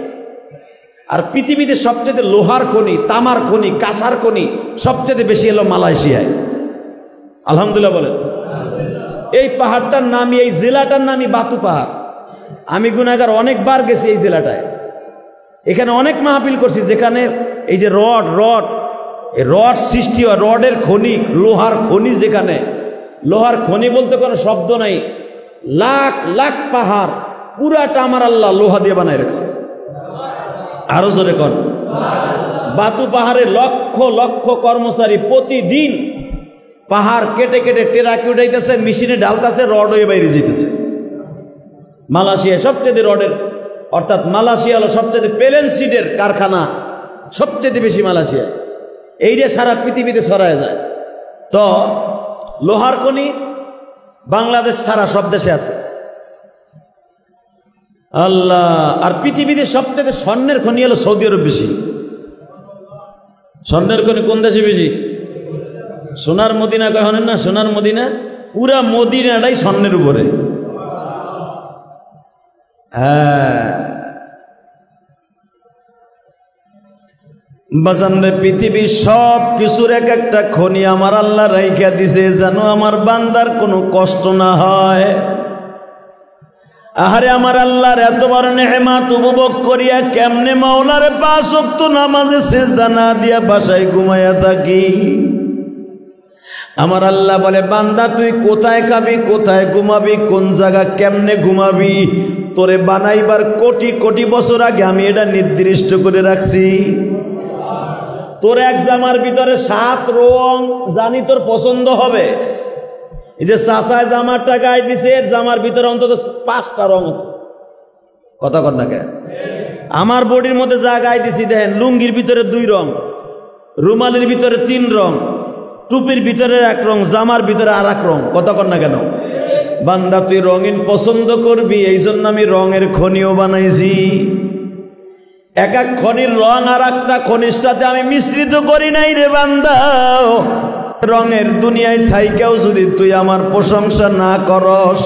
আর পৃথিবীতে সবচেয়ে লোহার খনি, তামার খনি, কাঁসার খনি সবচেয়ে বেশি হলো মালয়েশিয়ায়। আলহামদুলিল্লাহ বলেন। এই পাহাড়টার নামই, এই জেলাটার নামই বাতু পাহাড়। আমি গুনাহগার অনেকবার গেছি এই জেলাটায়, এখানে অনেক মাহফিল করছি, যেখানে এই যে এই রড সৃষ্টি হয়, রডের খনি, লোহার খনি। যেখানে লোহার খনি বলতে কোনো শব্দ নাই, লাখ লাখ পাহাড় পুরাটা আমার আল্লাহ লোহা দিয়ে বানায় রাখছে। আরো জোরে কর। বাতু পাহাড়ে লক্ষ লক্ষ কর্মচারী প্রতিদিন পাহাড় কেটে কেটে টেরাকি উঠাইতেছে, মেশিনে ঢালতেছে, রড হয়ে বাইরে যেতেছে। মালয়েশিয়া সবচেয়ে রডের, অর্থাৎ মালয়েশিয়া হলো সবচেয়ে প্লেন সিডের কারখানা, সবচেয়ে বেশি মালয়েশিয়া। এইটা সারা পৃথিবীতে ছড়ায় যায়। তো লোহার খনি বাংলাদেশ ছাড়া সব দেশে আছে। আল্লাহ। আর পৃথিবীতে সবচেয়ে স্বর্ণের খনি হলো সৌদি আরব বেশি। স্বর্ণের খনি কোন দেশে বেশি? সোনার মদিনা কখনেন না? সোনার মদিনা, পুরা মদিনাটাই স্বর্ণের উপরে। হ্যাঁ বাজানরে, পৃথিবীর সব কিছুর এক একটা খনি আমার আল্লাহ রাইখা দিছে, যেন আমার বান্দার কোনো কষ্ট না হয়। আহারে আমার আল্লাহর এত বড় নেয়ামত উপভোগ করিয়া কেমনে মাওলার 5 ওয়াক্ত নামাজে সিজদা না দিয়া বাসায় ঘুমাইয়া থাকি। আমার আল্লাহ বলে, বান্দা তুই কোথায় খাবি, কোথায় ঘুমাবি, কোন জায়গা কেমনে ঘুমাবি, তোরে বানাইবার কোটি কোটি বছর আগে আমি এটা নির্দিষ্ট করে রাখছি। তোর এক জামার ভিতরে 7 রং জানি তোর পছন্দ হবে। এই যে চাচায় জামারটা গায়ে দিছে, এর জামার ভিতরে অন্তত 5টা রং আছে। কথা কর না কে? আমার বডির মধ্যে যা গায়ে দিছি দেখেন, লুঙ্গির ভিতরে 2 রং, রুমালের ভিতরে 3 রং, টুপির ভিতরে 1 রং, জামার ভিতরে আর 1 রং। কথা কর না কেন? বান্দা তুই রঙিন পছন্দ করবি, এই জন্য আমি রঙের খনিও বানাইছি। এক এক খনির রং আর একটা খনির সাথে আমি মিশ্রিত করি নাই রে বান্দা। রঙের দুনিয়ায় থাইকেও যদি তুই আমার প্রশংসা না করস,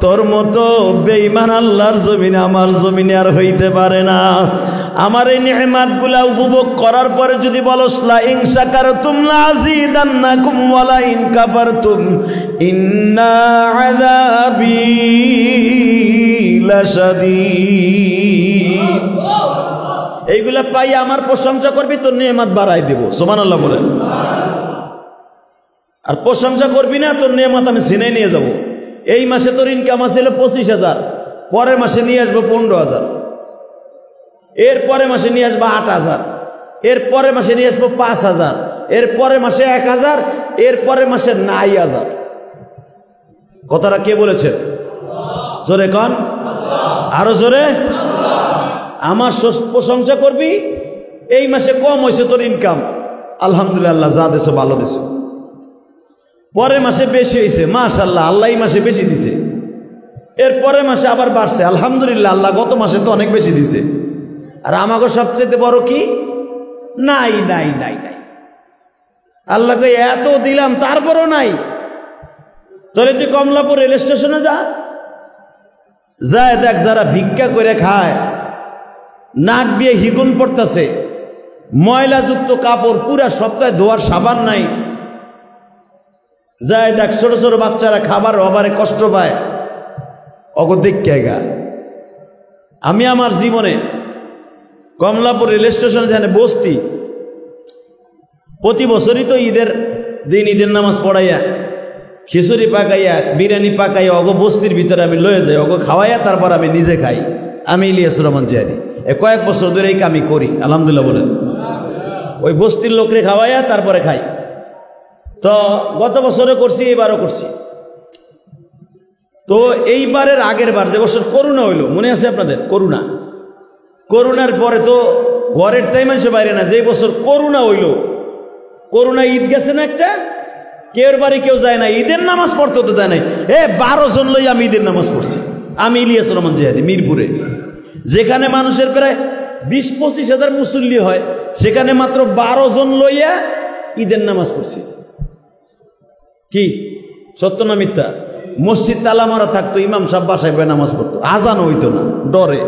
তোর মতো বেঈমান আল্লাহর জমিনে, আমার জমিনে আর হইতে পারে না। আমার এই নেয়ামতগুলা উপভোগ করার পরে যদি বলস লা ইন শাকারতুম লাযীদান্নাকুম ওয়া লা ইন কাফারতুম ইন্না আযাবি লাশাদীদ, এইগুলা পাই আমার প্রশংসা করবি, তোর নেয়ামত বাড়াই দেব। সুবহানাল্লাহ বলেন। আর প্রশংসা করবি না, তোর নেয়ামত আমি ছিনাই নিয়ে যাব। এই মাসে তোর ইনকাম আছিল 25,000, পরের মাসে নিয়ে আসবো 15,000, এর পরের মাসে নিয়ে আসবো 8,000, এর পরের মাসে নিয়ে আসবো 5,000, এর পরের মাসে 1,000, এর পরের মাসে 9,000। কথাটা কে বলেছেন? জোরে কন, আরো জোরে। আমার প্রশংসা করবি, এই মাসে কম হয়েছে তোর ইনকাম, আলহামদুলিল্লাহ, যা দেছো ভালো দেছো। পরের মাসে বেশি হয়েছে, মাশাআল্লাহ, আল্লাহ এই মাসে বেশি দিছে। এর পরের মাসে আবার বাড়ছে, আলহামদুলিল্লাহ, আল্লাহ গত মাসে তো অনেক বেশি দিছে। আর আমাকে সবচেয়ে বড় কি? নাই নাই নাই নাই। আল্লাহকে এত দিলাম তারপরও নাই। তাহলে তুই কমলাপুর রেল স্টেশনে যায় দেখ, যারা ভিক্ষা করে খায়, নাক দিয়ে হিগুন পড়তেছে, ময়লাযুক্ত কাপড়, পুরা সপ্তাহে ধোয়ার সাবান নাই, যায় দেখ ছোট ছোট বাচ্চারা খাবার অভাবে কষ্ট পায়, অগদিক জায়গা। আমি আমার জীবনে কমলাপুর রেল স্টেশন যেখানে বসতি, প্রতি বছরই তো ঈদের দিন ঈদের নামাজ পড়াইয়া, খিচুড়ি পাকাইয়া, বিরিয়ানি পাকাইয়া অগো বস্তির ভিতরে আমি লয়ে যাই, অগো খাওয়াইয়া তারপর আমি নিজে খাই। আমি ইলিয়াসুর রহমান জিহাদি কয়েক বছর ধরে এই কামই করি, আলহামদুলিল্লাহ বলেন। ওই বস্তির লোকরে খাওয়াইয়া তারপরে খাই। তো গত বছরে করছি, এবারও করছি। তো এইবারের আগের বার যে বছর করোনা হইল, মনে আছে আপনাদের? করোনার পরে তো ঘরের তাই মানুষ বাইরে না। যে বছর করোনা হইল, করোনা ঈদ গেছে না একটা, কেউর বাড়ি কেউ যায় না, ঈদের নামাজ পড়তে তো দেয় নাই। 12 জন লই আমি ঈদের নামাজ পড়ছি, আমি ইলিয়াসুর রহমান জিহাদি, মিরপুরে, যেখানে মানুষের প্রায় 20-25 হাজার মুসল্লি হয়, সেখানে মাত্র 12 জন লইয়া ঈদের নামাজ পড়ছি। কি সত্য না মিথ্যা? মসজিদ তালা মারা থাকতো, ইমাম সাহেব বাসায় বয়ে নামাজ পড়তো, আজান হইতো না ডরে।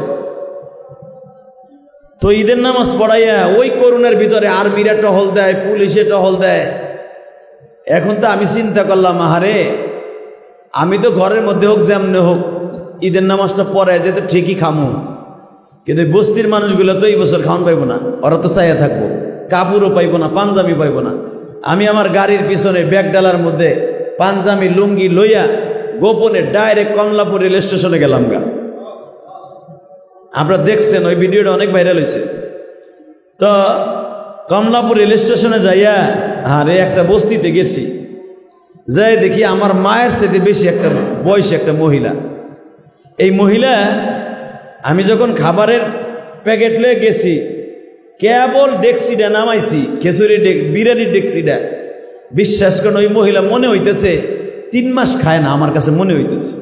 তো ঈদের নামাজ পড়াইয়া ওই করোনার ভিতরে আর্মিরা টহল দেয়, পুলিশে টহল দেয়। এখন তো আমি চিন্তা করলাম, আহারে আমি তো ঘরের মধ্যে হোক যেমনে হোক ঈদের নামাজটা পড়ায় যেতে ঠিকই খামু, কিন্তু বস্তির মানুষগুলো তো এই বছর খাওয়ান পাইব না, ওরা তো চাইয়া থাকবো, কাপড়ও পাইব না, পাঞ্জাবি পাইব না। আমি আমার গাড়ির পিছনে ব্যাগ ডালার মধ্যে পাঞ্জাবি লুঙ্গি লইয়া গোপনে ডাইরেক্ট কমলাপুর রেল স্টেশনে গেলাম গা। আপনারা দেখছেন ওই ভিডিওটা অনেক ভাইরাল হয়েছে। তো কমলাপুর রেল স্টেশনে যাইয়া আরে একটা বস্তিতে গেছি, যাই দেখি আমার মায়ের সাথে বেশি একটা বয়সী একটা মহিলা। এই মহিলা, আমি যখন খাবারের প্যাকেট লয়ে গেছি, কেবল ডেক্সিটা নামাইছি, খিচুড়ি বিরিয়ানির ডেক্সিটা, বিশ্বাস করেন ওই মহিলা মনে হইতেছে 3 মাস খায় না, আমার কাছে মনে হইতেছে।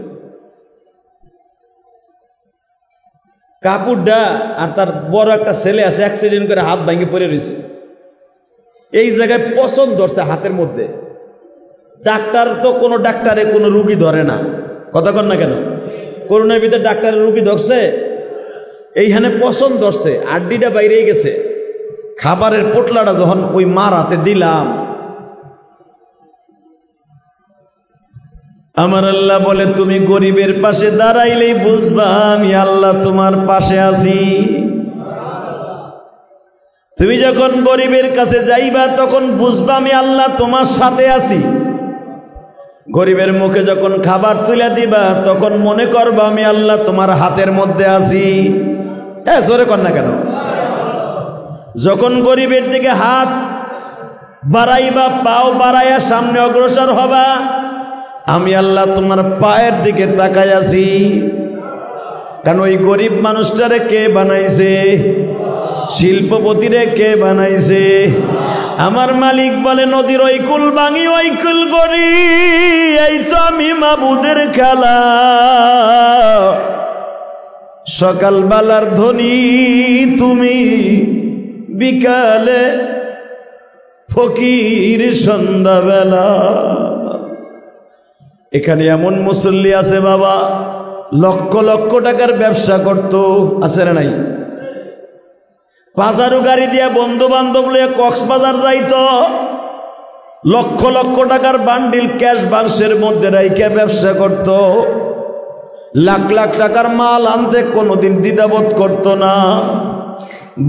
কাপড়টা আর তার বড় একটা ছেলে আছে, অ্যাক্সিডেন্ট করে হাত ভাঙে পড়ে রয়েছে, এই জায়গায় পছন্দ ধরছে হাতের মধ্যে। ডাক্তার তো কোনো ডাক্তারে কোনো রুগী ধরে না, কথা কন না কেন? করোনার ভিতরে ডাক্তারের রুগী ধরছে, এইখানে পছন্দ ধরছে, আড্ডিটা বাইরেই গেছে। খাবারের পোটলাটা যখন ওই মার হাতে দিলাম, আমার আল্লাহ বলে, তুমি গরিবের পাশে দাঁড়াইলেই বুঝবা আমি আল্লাহ তোমার পাশে আছি। তুমি যখন গরিবের কাছে যাইবা তখন বুঝবা আমি আল্লাহ তোমার সাথে আছি। গরিবের মুখে যখন খাবার তুলে দিবা তখন মনে করবা আমি আল্লাহ তোমার হাতের মধ্যে আছি। জোরে কর না কেন? যখন গরিবের দিকে হাত বাড়াইবা, পাও বাড়াইয়া সামনে অগ্রসর হবা, আমি আল্লাহ তোমার পায়ের দিকে তাকাই আছি। কারণ ওই গরিব মানুষটারে কে বানাইছে? শিল্পপতিরে কে বানাইছে? আমার মালিক বলে, নদীর ওই কুল ভাঙি ওই কুল গড়ি, এই তো আমি মাবুদের খেলা। সকালবেলার ধনী তুমি, বিকালে ফকির সন্ধ্যাবেলা। এখানে এমন মুসল্লি আছে বাবা, লক্ষ লক্ষ টাকার ব্যবসা করতো, আছে না নাই? পাজারু গাড়ি দিয়া বন্ধু বান্ধব লইয়া কক্সবাজার যাইতো, লক্ষ লক্ষ টাকার বান্ডিল ক্যাশ বাক্সের মধ্যে রাইখা ব্যবসা করত, লাখ লাখ টাকার মাল আনতে কোনোদিন দ্বিধাবোধ করতো না।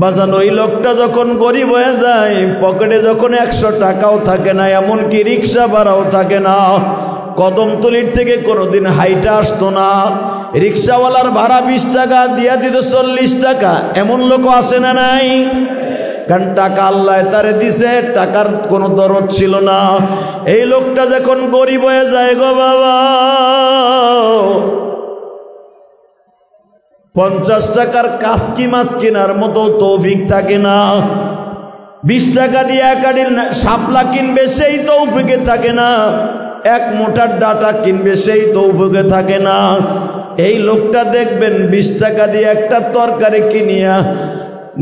বাজান ওই লোকটা যখন গরিব হয়ে যায়, পকেটে যখন 100 টাকাও থাকে না, এমনকি রিক্সা ভাড়াও থাকে না, কদমতলির থেকে কোনোদিন হাইটা আসতো না, রিক্সাওয়ালার ভাড়া 20 টাকা দিয়া দিত 40 টাকা, এমন লোক আসে না নাই? কারণ টাকা আল্লাহ তারে দিছে, টাকার কোনো দরদ ছিল না। এই লোকটা যখন গরিব হয়ে যায় গো বাবা, 50 টাকার কাসকি মাছ কেনার মতো তৌফিক থাকে না। 20 টাকা দিয়ে একাডির শাপলা কিনবে সেই তৌফিকে থাকে না। এক মোটার ডাটা কিনবে সেই তৌফিকে থাকে না। এই লোকটা দেখবেন 20 টাকা দিয়ে একটা তরকারি কিনিয়া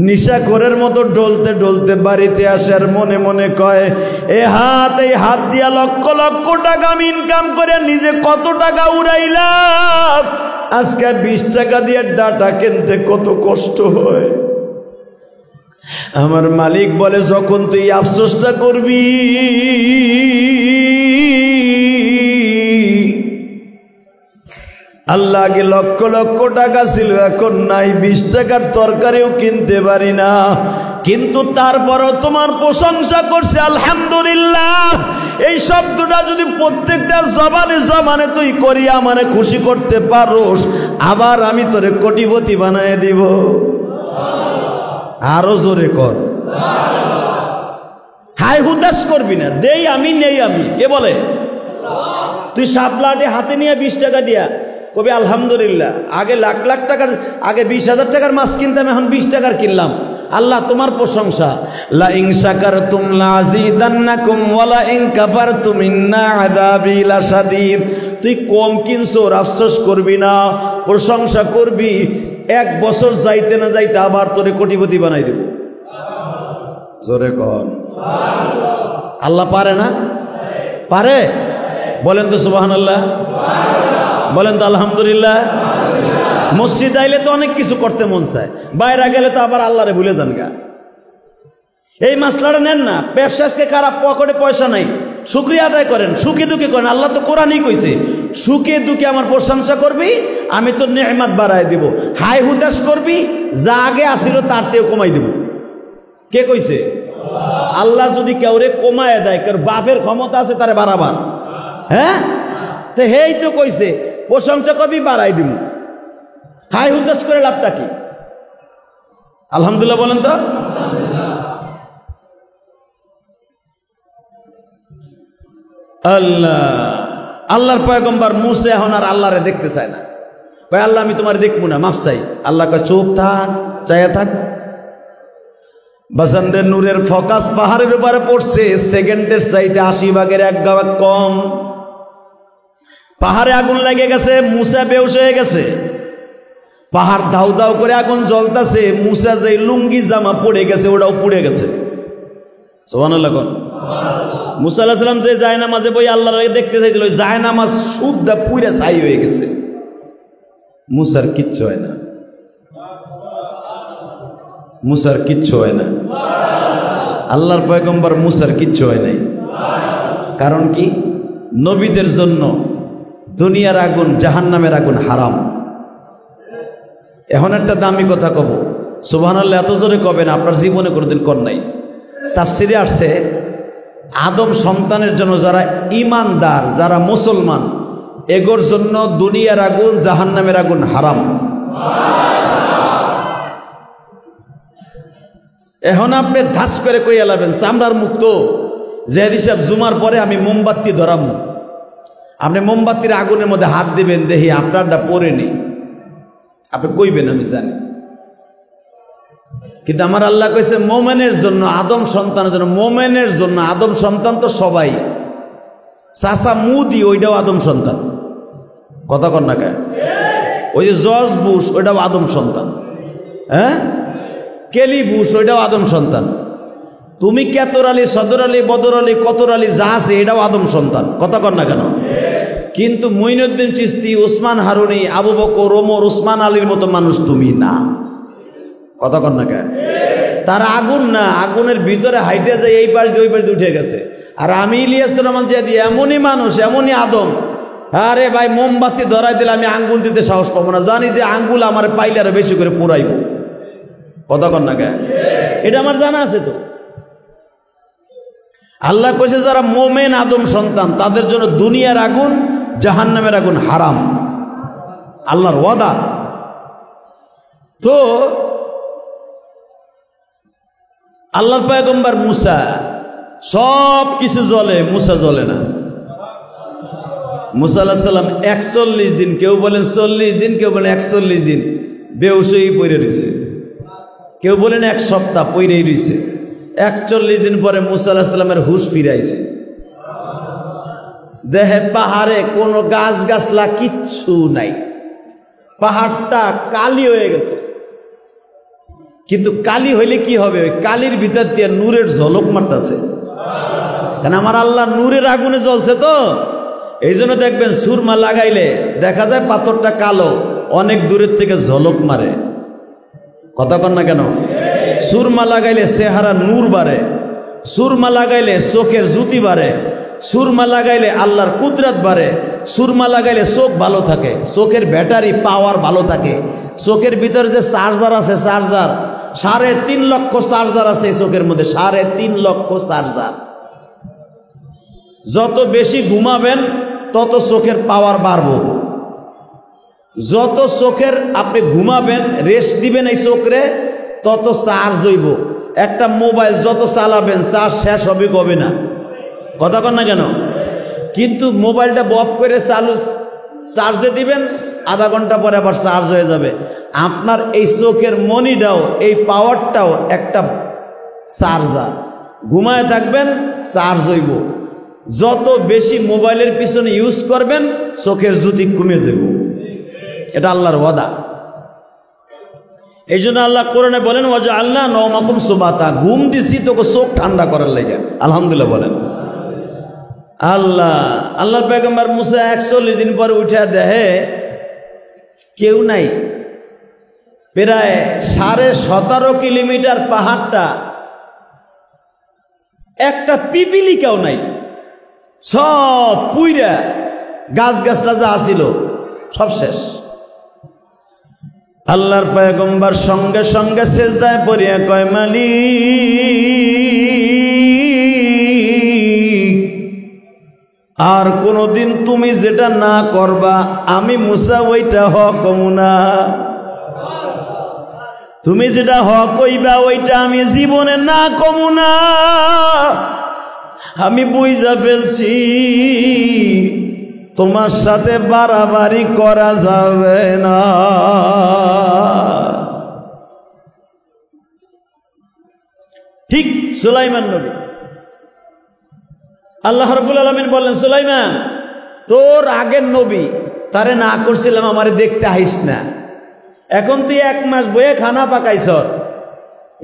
নিশাখোরের মতো ডলতে ডলতে বাড়িতে আসার মনে মনে কয়, এই হাত দিয়া লক্ষ লক্ষ টাকা আমি ইনকাম করে নিজে কত টাকা উড়াইলাম, আজকে 20 টাকা দিয়ে ডাটা কিনতে কত কষ্ট হয়। আমার মালিক বলে, যখন তুই আফসোসটা করবি, আল্লাহ আগে লক্ষ লক্ষ টাকা ছিল, এখন নাই, 20 টাকার তরকারিও কিনতে পারি না, কিন্তু তারপরও তোমার প্রশংসা করছে আলহামদুলিল্লাহ। এই শব্দটা যদি প্রত্যেকটা জবানে জবানে তুই করি আমারে খুশি করতে পারোস, আবার আমি তোরে কোটিপতি বানায় দিব। আরো জোরে কর, হাই হুদাস করবি না, দেই আমি নেই আমি। কে বলে? তুই শাপলাটি হাতে নিয়ে 20 টাকা দিয়া কবি আলহামদুলিল্লাহ। আগে লাখ লাখ টাকার, আগে 20,000 টাকার মাছ কিনতাম, এখন 20 টাকার কিনলাম। আল্লাহ তোমার প্রশংসা। লা ইন শাকারতুম লাযিদান্নাকুম ওয়া লা ইন কাফারতুম ইন্না আযাবি লাশাদীদ। তুই কম কিনছো আফসোস করবি না, প্রশংসা করবি। 1 বছর যাইতে না যাইতে আবার তোরে কোটিপতি বানাই দেব। জোরে কর সুবহানাল্লাহ। আল্লাহ পারে না? পারে? বলেন তো সুবহানাল্লাহ, বলেন তো আলহামদুলিল্লাহ। মসজিদ আইলে তো অনেক কিছু করতে মন চায়, বাইরে গেলে তো আবার আল্লাহরে ভুলে যান গা। এই মাসলাটা নেন না, ব্যবসা আজকে খারাপ, পকেটে পয়সা নাই, শুকরিয়া আদায় করেন, সুখে দুঃখে করেন। আল্লাহ তো কোরআনই কইছে, সুখে দুঃখে আমার প্রশংসা করবি, আমি তোর নেয়ামত বাড়ায় দিব। হাই হুদাস করবি, যা আগে আসিল তার তেও কমাই দিব। কে কইছে? আল্লাহ যদি কেউরে কমায় দেয়, কার বাপের ক্ষমতা আছে তারে বাড়াবার, হ্যাঁ? তো হেই তো কইছে প্রশংসা করবি, বাড়াই দিব। হাই হুদাস করে লাভটা কি? আলহামদুলিল্লাহ বলেন তো। আল্লাহ, আল্লাহর পয়গম্বর মুসা এখন আর আল্লাহরে দেখতে চায় না। কয় আল্লাহ আমি তোমার দেখবো না, মাফ চাই। আল্লাহ কয় চুপ থাক, চাইয়া থাক। বাসান্ডের নূরের ফোকাস পাহাড়ের উপরে পড়ছে, সেকেন্ডের চাইতে 80 ভাগের 1 ভাগ কম। পাহাড়ে আগুন লেগে গেছে, মুসা বেহুশ হয়ে গেছে। পাহাড় দাউ দাউ করে আগুন জ্বলতেছে, মুসা যে লুঙ্গি জামা পড়ে গেছে ওটাও পুড়ে গেছে। সুবহানাল্লাহ। মুসা আলাইহিস সালাম যে জায়নামাজে বই আল্লাহকে দেখতে চাইছিল, জায়নামাজ সুদ্ধা পুড়ে ছাই হয়ে গেছে। মুসার কিচ্ছু হয় না, মুসার কিচ্ছু হয় না। আল্লাহর পয়গম্বর মুসার কিচ্ছু হয় নাই। কারণ কি? নবীদের জন্য দুনিয়ার আগুন, জাহান্নামের আগুন হারাম। এখন একটা দামি কথা কব, সুবহানাল্লাহ এত জোরে কবেন, আপনার জীবনে কোনোদিন কর নাই। তাফসিরে আসছে, আদম সন্তানের জন্য যারা ইমানদার, যারা মুসলমান, এগোর জন্য দুনিয়ার আগুন, জাহান্নামের আগুন হারাম। এখন আপনি ধাস করে কই এলাবেন, চামড়ার মুক্ত জেহাদি সাহেব জুমার পরে আমি মোমবাতি ধরাম, আপনি মোমবাতির আগুনের মধ্যে হাত দিবেন, দেখি আপনারটা পড়েনি, আপনি কইবেন আমি জানি। কিন্তু আমার আল্লাহ কইছে মোমেনের জন্য, আদম সন্তানের জন্য, মোমেনের জন্য। আদম সন্তান তো সবাই, চাচা মুদি ওইটাও আদম সন্তান, কথা কর না কেন? ওই যে জর্জ বুশ ওইটাও আদম সন্তান, হ্যাঁ? কেলি বুশ ওইটাও আদম সন্তান। তুমি কেতর আলী, সদর আলী, বদর আলী, কতর আলী যা আছে এটাও আদম সন্তান, কথা কর না কেন? কিন্তু মুইনুদ্দিন চিশতি, ওসমান হারুনি, আবু বকর, ওমর, ওসমান আলীর মতো মানুষ তুমি না, কথা কর না কেন? তারা আগুন না, আগুনের ভিতরে হাইটে যায়, এই পাশ দিয়ে ওই পাশ দিয়ে উঠে গেছে। আর আমি ইলিয়াস রহমান জিয়াদি এমনই মানুষ, এমনই আদম। আরে ভাই, মোমবাতি ধরাই দিলে আমি আঙ্গুল দিতে সাহস পাবো না, জানি যে আঙ্গুল আমার পাইলে আরো বেশি করে পুরাইব, কথা কর না কেন? এটা আমার জানা আছে তো। আল্লাহ কইছে যারা মোমেন আদম সন্তান তাদের জন্য দুনিয়ার আগুন, জাহান্নামের আগুন হারাম, আল্লাহর ওয়াদা। তো আল্লাহর পয়গম্বর মুসা সব কিছু জ্বলে, মুসা জ্বলে না। মুসা আলাইহিস সালাম 41 দিন, কেউ বলেন 40 দিন, কেউ বলেন 41 দিন বেহুশ হয়ে পড়ে রয়েছে, কেউ বলেন 1 সপ্তাহ পড়েই রয়েছে। 41 দিন পরে মুসা আলাইহিস সালামের হুশ ফিরাইছে। দেহে পাহাড়ে কোনো গাছ গাছলা কিচ্ছু নাই, পাহাড়টা কালি হয়ে গেছে। কিন্তু কালি হইলে কি হবে? ওই কালির ভিতর দিয়ে নূরের ঝলক মারতেছে, কারণ আমার আল্লাহ নূরের আগুনে জ্বলছে তো। এই জন্য দেখবেন সুরমা লাগাইলে দেখা যায় পাথরটা কালো, অনেক দূরের থেকে ঝলক মারে। কথা কন না কেন? সুরমা লাগাইলে চেহারা নূর বাড়ে, সুরমা লাগাইলে চোখের জ্যোতি বাড়ে, সুরমা লাগাইলে আল্লাহর কুদরত বাড়ে, সুরমা লাগাইলে চোখ ভালো থাকে, চোখের ব্যাটারি পাওয়ার ভালো থাকে। চোখের ভিতরে যে চার্জার আছে, চার্জার 3.5 লক্ষ চার্জার আছে এই চোখের মধ্যে, 3.5 লক্ষ চার্জার। যত বেশি ঘুমাবেন তত চোখের পাওয়ার বাড়বো, যত চোখের আপনি ঘুমাবেন রেস্ট দিবেন এই চোখরে তত চার্জ হইব। একটা মোবাইল যত চালাবেন চার্জ শেষ হবে কবে না, কথা কন না কেন? কিন্তু মোবাইলটা অফ করে চার্জে দিবেন, আধা ঘন্টা পরে আবার চার্জ হয়ে যাবে। আপনার এই চোখের মনিটাও, এই পাওয়ারটাও একটা চার্জার। ঘুমায় থাকবেন চার্জ হইব, যত বেশি মোবাইলের পিছনে ইউজ করবেন চোখের জ্যোতি কমে যাব। এটা আল্লাহর ওয়াদা। এই জন্য আল্লাহ কোরআনে বলেন ওয়াজআলনা নওমাকুম সুবাতা, ঘুম দিছি তোকে চোখ ঠান্ডা করার লাগে। আলহামদুলিল্লাহ বলেন। আল্লাহর পয়গম্বর মুসা 41 দিন পরে উঠে দেখে কেউ নাই। প্রায় 17.5 কিলোমিটার পাহাড়টা একটা পিপিলিকাও নাই, সব পুইরা গাছ গাছটা যা আছিল সব শেষ। আল্লাহর পয়গম্বর সঙ্গে সঙ্গে সেজদায় পড়িয়া কয়, মালিক, আর কোনদিন তুমি যেটা না করবা আমি মুসা ওইটা হকম না। তুমি যেটা হক কইবা ওইটা আমি জীবনে না কমু না। আমি বুঝা ফেলছি তোমার সাথে বাড়াবাড়ি করা যাবে না। ঠিক সুলাইমান নবী, আল্লাহ রাব্বুল আলামিন বললেন, সুলাইমান তোর আগের নবী তারে না করছিলাম আমারে দেখতে আইস না, এখন তুই 1 মাস বয়ে খানা পাকাইছ,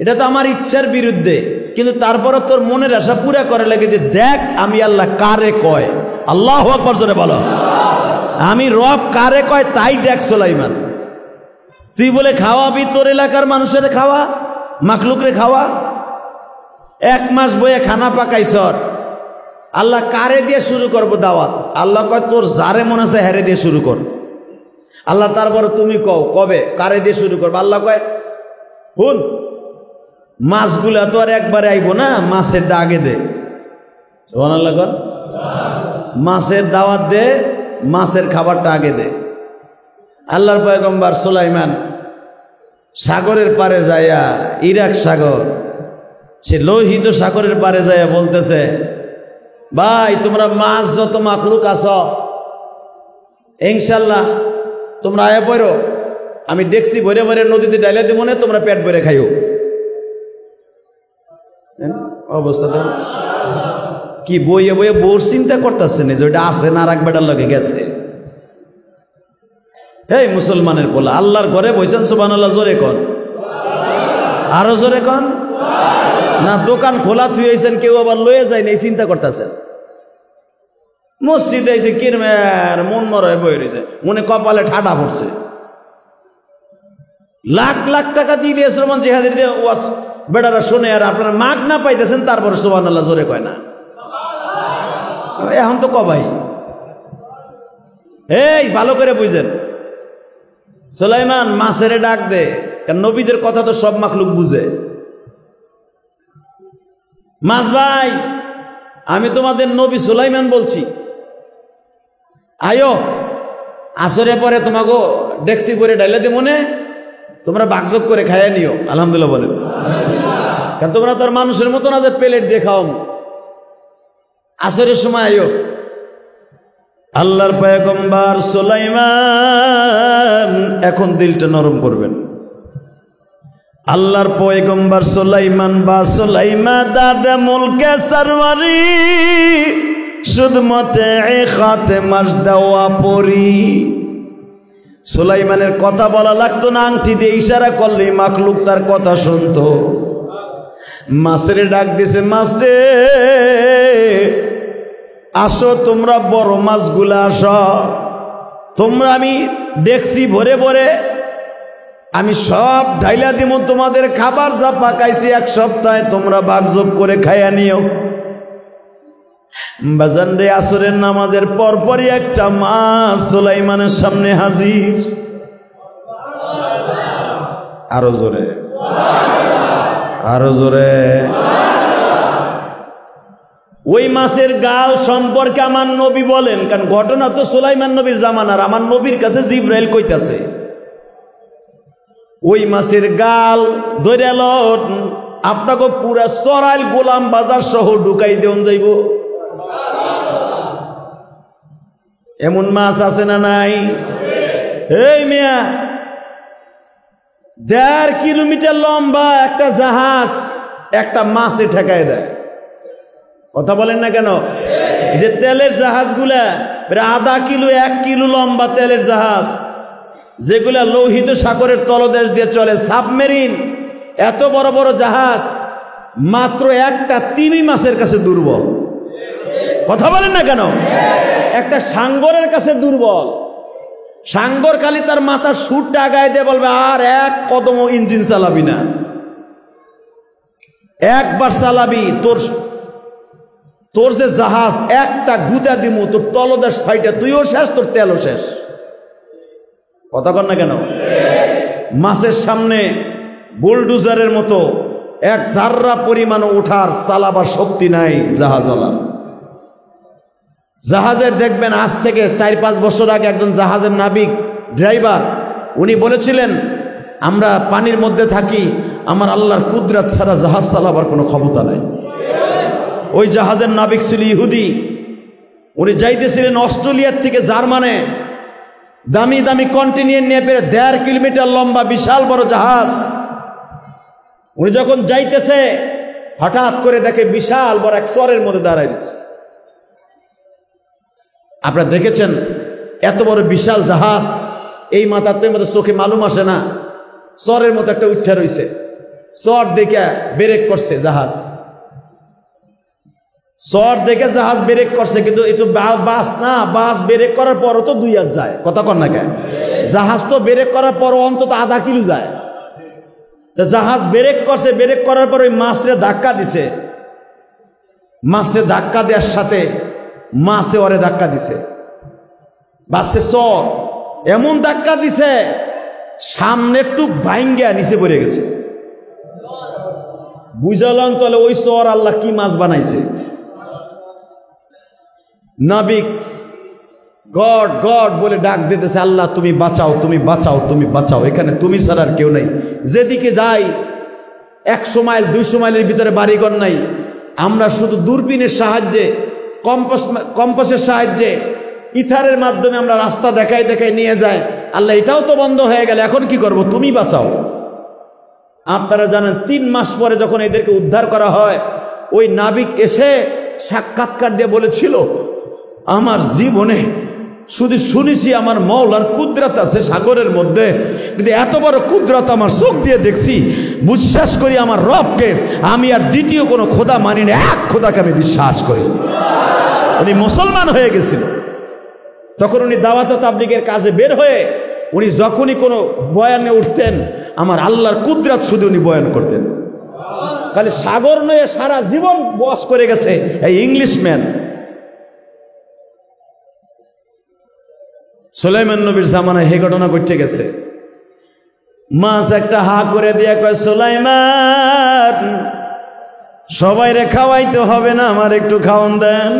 এটা তো আমার ইচ্ছার বিরুদ্ধে, কিন্তু তারপরে তোর মনের আশা পুরা করে লাগে যে দেখ আমি আল্লাহ কারে কয়। আল্লাহু আকবার জোরে বলো। আমি রব কারে কয় তাই দেখ সুলাইমান। তুই বলে খাওয়াবি তোর এলাকার মানুষের খাওয়া, মাখলুকরে খাওয়া, 1 মাস বয়ে খানা পাকাইছ, আল্লাহ কারে দিয়ে শুরু করবো দাওয়াত? আল্লাহ কয় তোর যারে মনে আছে হেরে দিয়ে শুরু কর। আল্লাহ তারপরে তুমি কও কবে কারে দিয়ে শুরু করবো? আল্লাহ কয় হুন, মাছগুলা তো আর একবারে আইব না, মাছের আগে দে। সুবহানাল্লাহ কর। মাছের দাওয়াত দে, মাছের খাবারটা আগে দে। আল্লাহর পয়গম্বর সুলাইমান সাগরের পারে যাইয়া, ইরাক সাগর, সে লোহিত সাগরের পারে যাইয়া বলতেছে, ভাই তোমরা মাছ যত মাখলুক আছো ইনশাল্লাহ তোমরা আয়া পড়ো, আমি ডেকসি ভরে ভরে নদীতে ডাইলে দেবো না, তোমরা পেট ভরে খাইও। অবস্থা তো কি, বইয়ে বইয়ে বোর চিন্তা করতেছে না যে ওইটা আছে না আর এক বেটার লগে গেছে। এই মুসলমানের বলা আল্লাহর ঘরে বইছেন, সুবহানাল্লাহ জোরে কন, আরো জোরে কন। না দোকান খোলা থুয়েছেন, কেউ আবার লয়ে যায় না, এই চিন্তা করতেছেন। মসজিদে এসে কিরমের মন মরে বয়ে রয়েছে, মনে কপালে ঠাডা পড়ছে। লাখ লাখ টাকা দিয়ে দিয়ে শ্রমণ জেহাদের দিয়ে ওয়াস বেটারা শোনে, আর আপনারা মাগ না পাইতেছেন, তারপর সুবহানাল্লাহ জোরে কয় না। এখন তো কবাই। এই ভালো করে বুঝেন, সুলাইমান মাছের ডাক দে, কারণ নবীদের কথা তো সব মাখলুক বুঝে। মাছ ভাই, আমি তোমাদের নবী সুলাইমান বলছি, আয়ো আসরে পরে তোমাকে ডেক্সি করে ডাইলে দে মনে, তোমরা বাগযোগ করে খাইয়া নিও। আলহামদুলিল্লাহ বলেন। কারণ তোমরা তো আর মানুষের মতো না যে প্লেট দিয়ে খাও। আসরের সময় আইও। আল্লাহর পয়গম্বর সুলাইমান, এখন দিলটা নরম করবেন। আল্লাহর পয়গম্বর সুলাইমান বা সুলাইমা দাদা মুলকে সরওয়ারি সুদমতে খাতে মাসদাওয়া পরি। সুলাইমানের কথা বলা লাগতো না, আংটি দিয়ে ইশারা করলে মাখলুক তার কথা শুনতো। মাছরে ডাক দিছে, মাছ রে আসো, তোমরা বড় মাছগুলা আসো, তোমরা আমি ডেকছি ভরে ভরে আমি সব ঢাইলা দিব, তোমাদের খাবার যা পাকাইছি এক সপ্তাহে তোমরা ভাগযোগ করে খাইয়া নিও। বাজান রে, আসরের নামাজের পরপরই একটা মাছ সুলাইমানের সামনে হাজির। আরো জোরে, আরো জোরে। ওই মাছের গাল সম্পর্কে আমার নবী বলেন, কারণ ঘটনা তো সুলাইমান নবীর জামানার, আমার নবীর কাছে জিবরাইল কইতাছে ওই মাছের গাল ধরে আপনাকে পুরা সরাইল গোলাম বাজার সহ ঢুকাই দেন যাইব। এমন মাছ আছে না নাই? এই মিয়া, 1.5 কিলোমিটার লম্বা একটা জাহাজ একটা মাছে ঠেকায় দেয়। কথা বলেন না কেন? এই যে তেলের জাহাজগুলা প্রায় 1/2 কিলো 1 কিলো লম্বা তেলের জাহাজ, যেগুলা লোহিত সাগরের তলদেশ দিয়ে চলে, সাবমেরিন, এত বড় বড় জাহাজ মাত্র একটা তিমি মাছের কাছে দুর্বল। কথা বলেন না কেন? একটা সাঙ্গরের কাছে দুর্বল। সাঙ্গর খালি তার মাথার সুরটা আগায় দিয়ে বলবে, আর এক কদম ইঞ্জিন চালাবি না, একবার চালাবি তোর যে জাহাজ একটা গুতা দিমু, তোর তলদেশ ফাইটা তুইও শেষ, তোর তেলও শেষ। কথা কর না কেন? মাছের সামনে বুলডুজারের মতো এক জাররা পরিমাণ ওঠার চালাবার শক্তি নাই জাহাজওয়ালা। জাহাজের দেখবেন আজ থেকে 4-5 বছর আগে একজন জাহাজের নাবিক ড্রাইভার উনি বলেছিলেন, আমরা পানির মধ্যে থাকি, আমার আল্লাহর কুদরত ছাড়া জাহাজ চালাবার কোনো ক্ষমতা নাই। ওই জাহাজের নাবিক ছিল ইহুদি। উনি যাইতেছিলেন অস্ট্রেলিয়ার থেকে জার্মানে, দামি দামি কন্টেইনার নিয়ে পেরে 1.5 কিলোমিটার লম্বা বিশাল বড় জাহাজ। উনি যখন যাইতেছে হঠাৎ করে দেখে বিশাল বড় এক চরের মধ্যে দাঁড়ায় দিচ্ছে। আপনারা দেখেছেন এত বড় বিশাল জাহাজ, এই মাথাতে মধ্যে চোখে মালুম আসে না, চরের মতো একটা উঠা রয়েছে। চর দেখে ব্রেক করছে জাহাজ, চর দেখে জাহাজ ব্রেক করছে, কিন্তু এই তো বাস না, বাস ব্রেক করার পরও তো 2 হাত যায়। কথা কর না কেন? জাহাজ তো ব্রেক করার পরও অন্তত 0.5 কিলো যায়। তো জাহাজ ব্রেক করছে, ব্রেক করার পর ওই মাছরে ধাক্কা দিছে, মাছরে ধাক্কা দেওয়ার সাথে মাছে ওরে ধাক্কা দিছে, বাসে চর এমন ধাক্কা দিছে সামনের টুক ভাঙ্গিয়া নিচে পড়ে গেছে। বুঝালাম তাহলে ওই চর আল্লাহ কি মাছ বানাইছে। নাবিক গড গড বলে ডাক দিতেছে, আল্লাহ তুমি বাঁচাও, তুমি বাঁচাও, তুমি বাঁচাও, এখানে তুমি ছাড়া আর কেউ নাই। যেদিকে যাই 100 মাইল 200 মাইলের ভিতরে বাড়িঘর নাই, আমরা শুধু দূরবীনের সাহায্যে, কম্পাসের সাহায্যে, ইথারের মাধ্যমে আমরা রাস্তা দেখাই দেখাই নিয়ে যায়। আল্লাহ এটাও তো বন্ধ হয়ে গেল, এখন কি করব, তুমি বাঁচাও। আপনারা জানেন 3 মাস পরে যখন এদেরকে উদ্ধার করা হয়, ওই নাবিক এসে সাক্ষাৎকার দিয়ে বলেছিল, আমার জীবনে শুধু শুনেছি আমার মওলার কুদরত আছে সাগরের মধ্যে, কিন্তু এত বড় কুদরত আমার চোখ দিয়ে দেখছি। বিশ্বাস করি আমার রবকে, আমি আর দ্বিতীয় কোনো খোদা মানি না, এক খোদাকে আমি বিশ্বাস করি। উনি মুসলমান হয়ে গেছিল। তখন উনি দাওয়াত তাবলীগের কাজে বের হয়ে উনি যখনই কোনো বয়ানে উঠতেন, আমার আল্লাহর কুদরত শুধু উনি বয়ান করতেন। খালি সাগর নয়ে সারা জীবন বস করে গেছে এই ইংলিশম্যান। সুলাইমান নবীর জামানায় এই ঘটনা ঘটে গেছে। মাছ একটা হা করে দিয়ে কয়, সুলাইমান সবাই রে খাওয়াইতে হবে না, আমার একটু খাওয়ান দেন।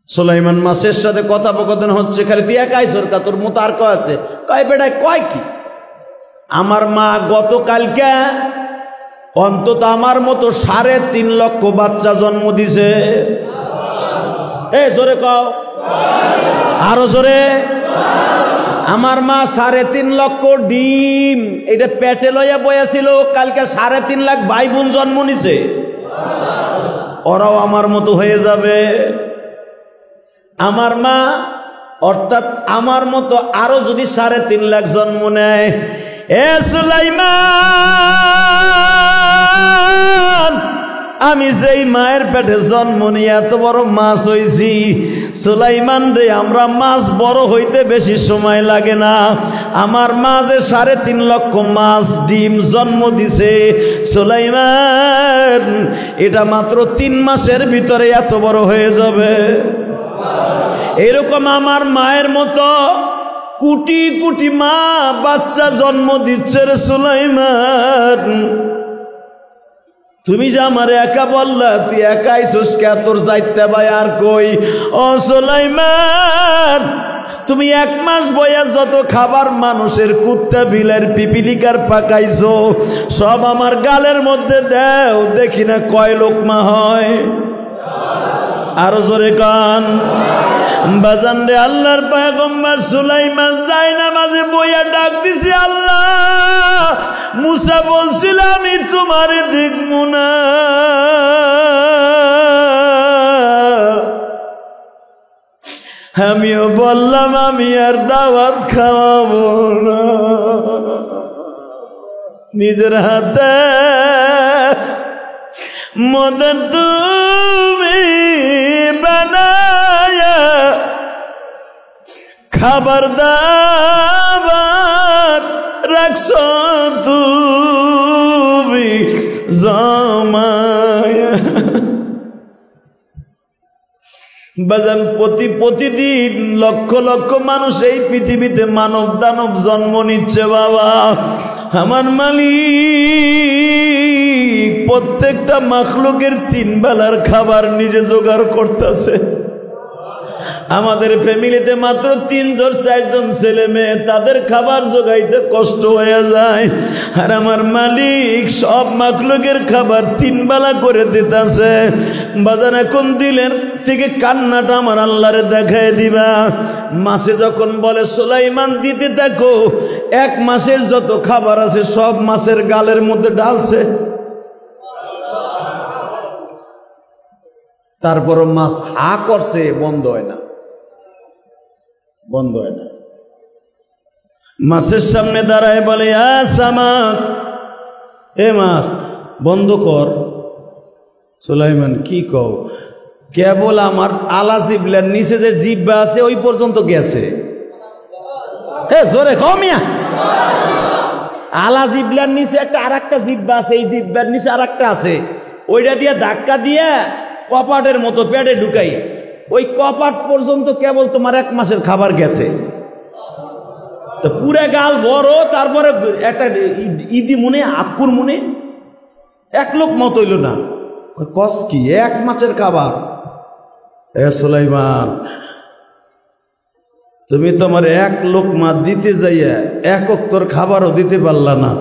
সুলাইমান মাছের সাথে কথোপকথন হচ্ছে, খালি তুই একাই সরকার, তোর মতো আর কয় আছে? কয় বেটায় কয় কি? আমার মা গতকালকে অন্তত আমার মতো 3.5 লক্ষ বাচ্চা জন্ম দিছে। জোরে কও, আরো জোরে। আমার মা 3.5 লক্ষ ডিম এটা পেটে লইয়া বয়াছিল, কালকে 3.5 লাখ ভাই বোন জন্ম নিছে। ওরাও আমার মতো হয়ে যাবে। আমার মা অর্থাৎ আমার মতো আরো যদি 3.5 লাখ জন্ম নেয়, সুলাইমান আমি যেই মায়ের পেটে জন্ম নিয়ে এত বড় মাছ হইছি, সুলাইমান রে আমরা মাছ বড় হইতে বেশি সময় লাগে না। আমার মা যে 3.5 লক্ষ মাছ ডিম জন্ম দিছে, সুলাইমান এটা মাত্র 3 মাসের ভিতরে এত বড় হয়ে যাবে। এরকম আমার মায়ের মতো কোটি কোটি মা বাচ্চা জন্ম দিচ্ছে রে সুলাইমান। তুমি যে আমার একা বললা, তুই একাই সুস্কা, তোর যাইতে ভাই আর কই? ও সুলাইমান, তুমি 1 মাস বয়া যত খাবার মানুষের কুত্তা বিলের পিপিলিকার পাকাইছো, সব আমার গালের মধ্যে দেও, দেখি না কয় লোকমা হয়। আরো জোরে কান বাজান রে। আল্লাহর পয়গম্বর সুলাইমান যায় না মাঝে বইয়া ডাক দিছে, আল্লাহ মুসা বলছিল আমি তোমারে দেখবো না, আমিও বললাম আমি আর দাওয়াত খাওয়াবো না। নিজের হাতে মদন তুমি বানায়া খাবার দাবার রাখছ তুমি জমায়া। বাজান প্রতিদিন লক্ষ লক্ষ মানুষ এই পৃথিবীতে মানব দানব জন্ম নিচ্ছে বাবা। আমার মালিক প্রত্যেকটা মাখলুকের 3 বেলার খাবার নিজে জোগাড় করতেছে। আমাদের ফ্যামিলিতে মাত্র 3 জন 4 জন ছেলে মেয়ে, তাদের খাবার জোগাইতে কষ্ট হয়ে যায়। আর আমার মালিক সব মাখলুকের খাবার 3 বেলা করে দিতেছে। বাজার এখন দিলের থেকে কান্নাটা আমার আল্লাহরে দেখায় দিবা। মাসে যখন বলে সুলাইমান দিতে থাকো, 1 মাসের যত খাবার আছে সব মাছের গালের মধ্যে ঢালছে। তারপরও মাছ হা করছে, বন্ধ হয় না, বন্ধ হয় না। মাছের সামনে দাঁড়ায় বলে, সামাক, এ মাছ বন্ধ কর। সুলাইমান কি কও? কেবল আমার আলা জিবলার নিচে যে জিব্বা আছে ওই পর্যন্ত গেছে। জোরে কও মিয়া। আলা জিবলার নিচে আরেকটা জিব্বা আছে, এই জিব্বার নিচে আরেকটা আছে, ওইটা দিয়ে ধাক্কা দিয়ে কপাটের মতো পেটে ঢুকাই, ওই কপাট পর্যন্ত কেবল তোমার 1 মাসের খাবার গেছে। তো পুরা গাল বড়, তারপরে একটা ইদি মনে আকুর মনে 1 লোক মত হইল না। কস কি 1 মাসের খাবার? সুলাইমান তুমি তোমার 1 লোকমা দিতে যাইয়া 1 ওয়াক্তের খাবারও দিতে পারলা না।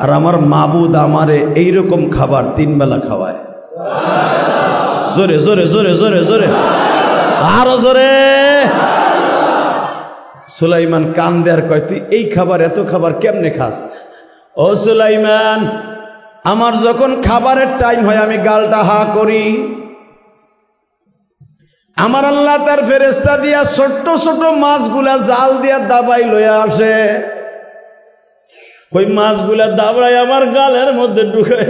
আর আমার মাবুদ আমারে এইরকম খাবার 3 বেলা খাওয়ায়। জোরে জোরে জোরে জোরে জোরে আরো জোরে। সুলাইমান কান দেয়ার কয়, তুই এই খাবার এত খাবার কেমনে খাস? ও সুলাইমান, আমার যখন খাবারের টাইম হয় আমি গালটা হা করি, আমার আল্লাহ তার ফেরেশতা দিয়া ছোট্ট ছোট মাছগুলা জাল দিয়া দাবাই লইয়া আসে। ওই মাছগুলা দাবাই আমার গালের মধ্যে ঢুকে।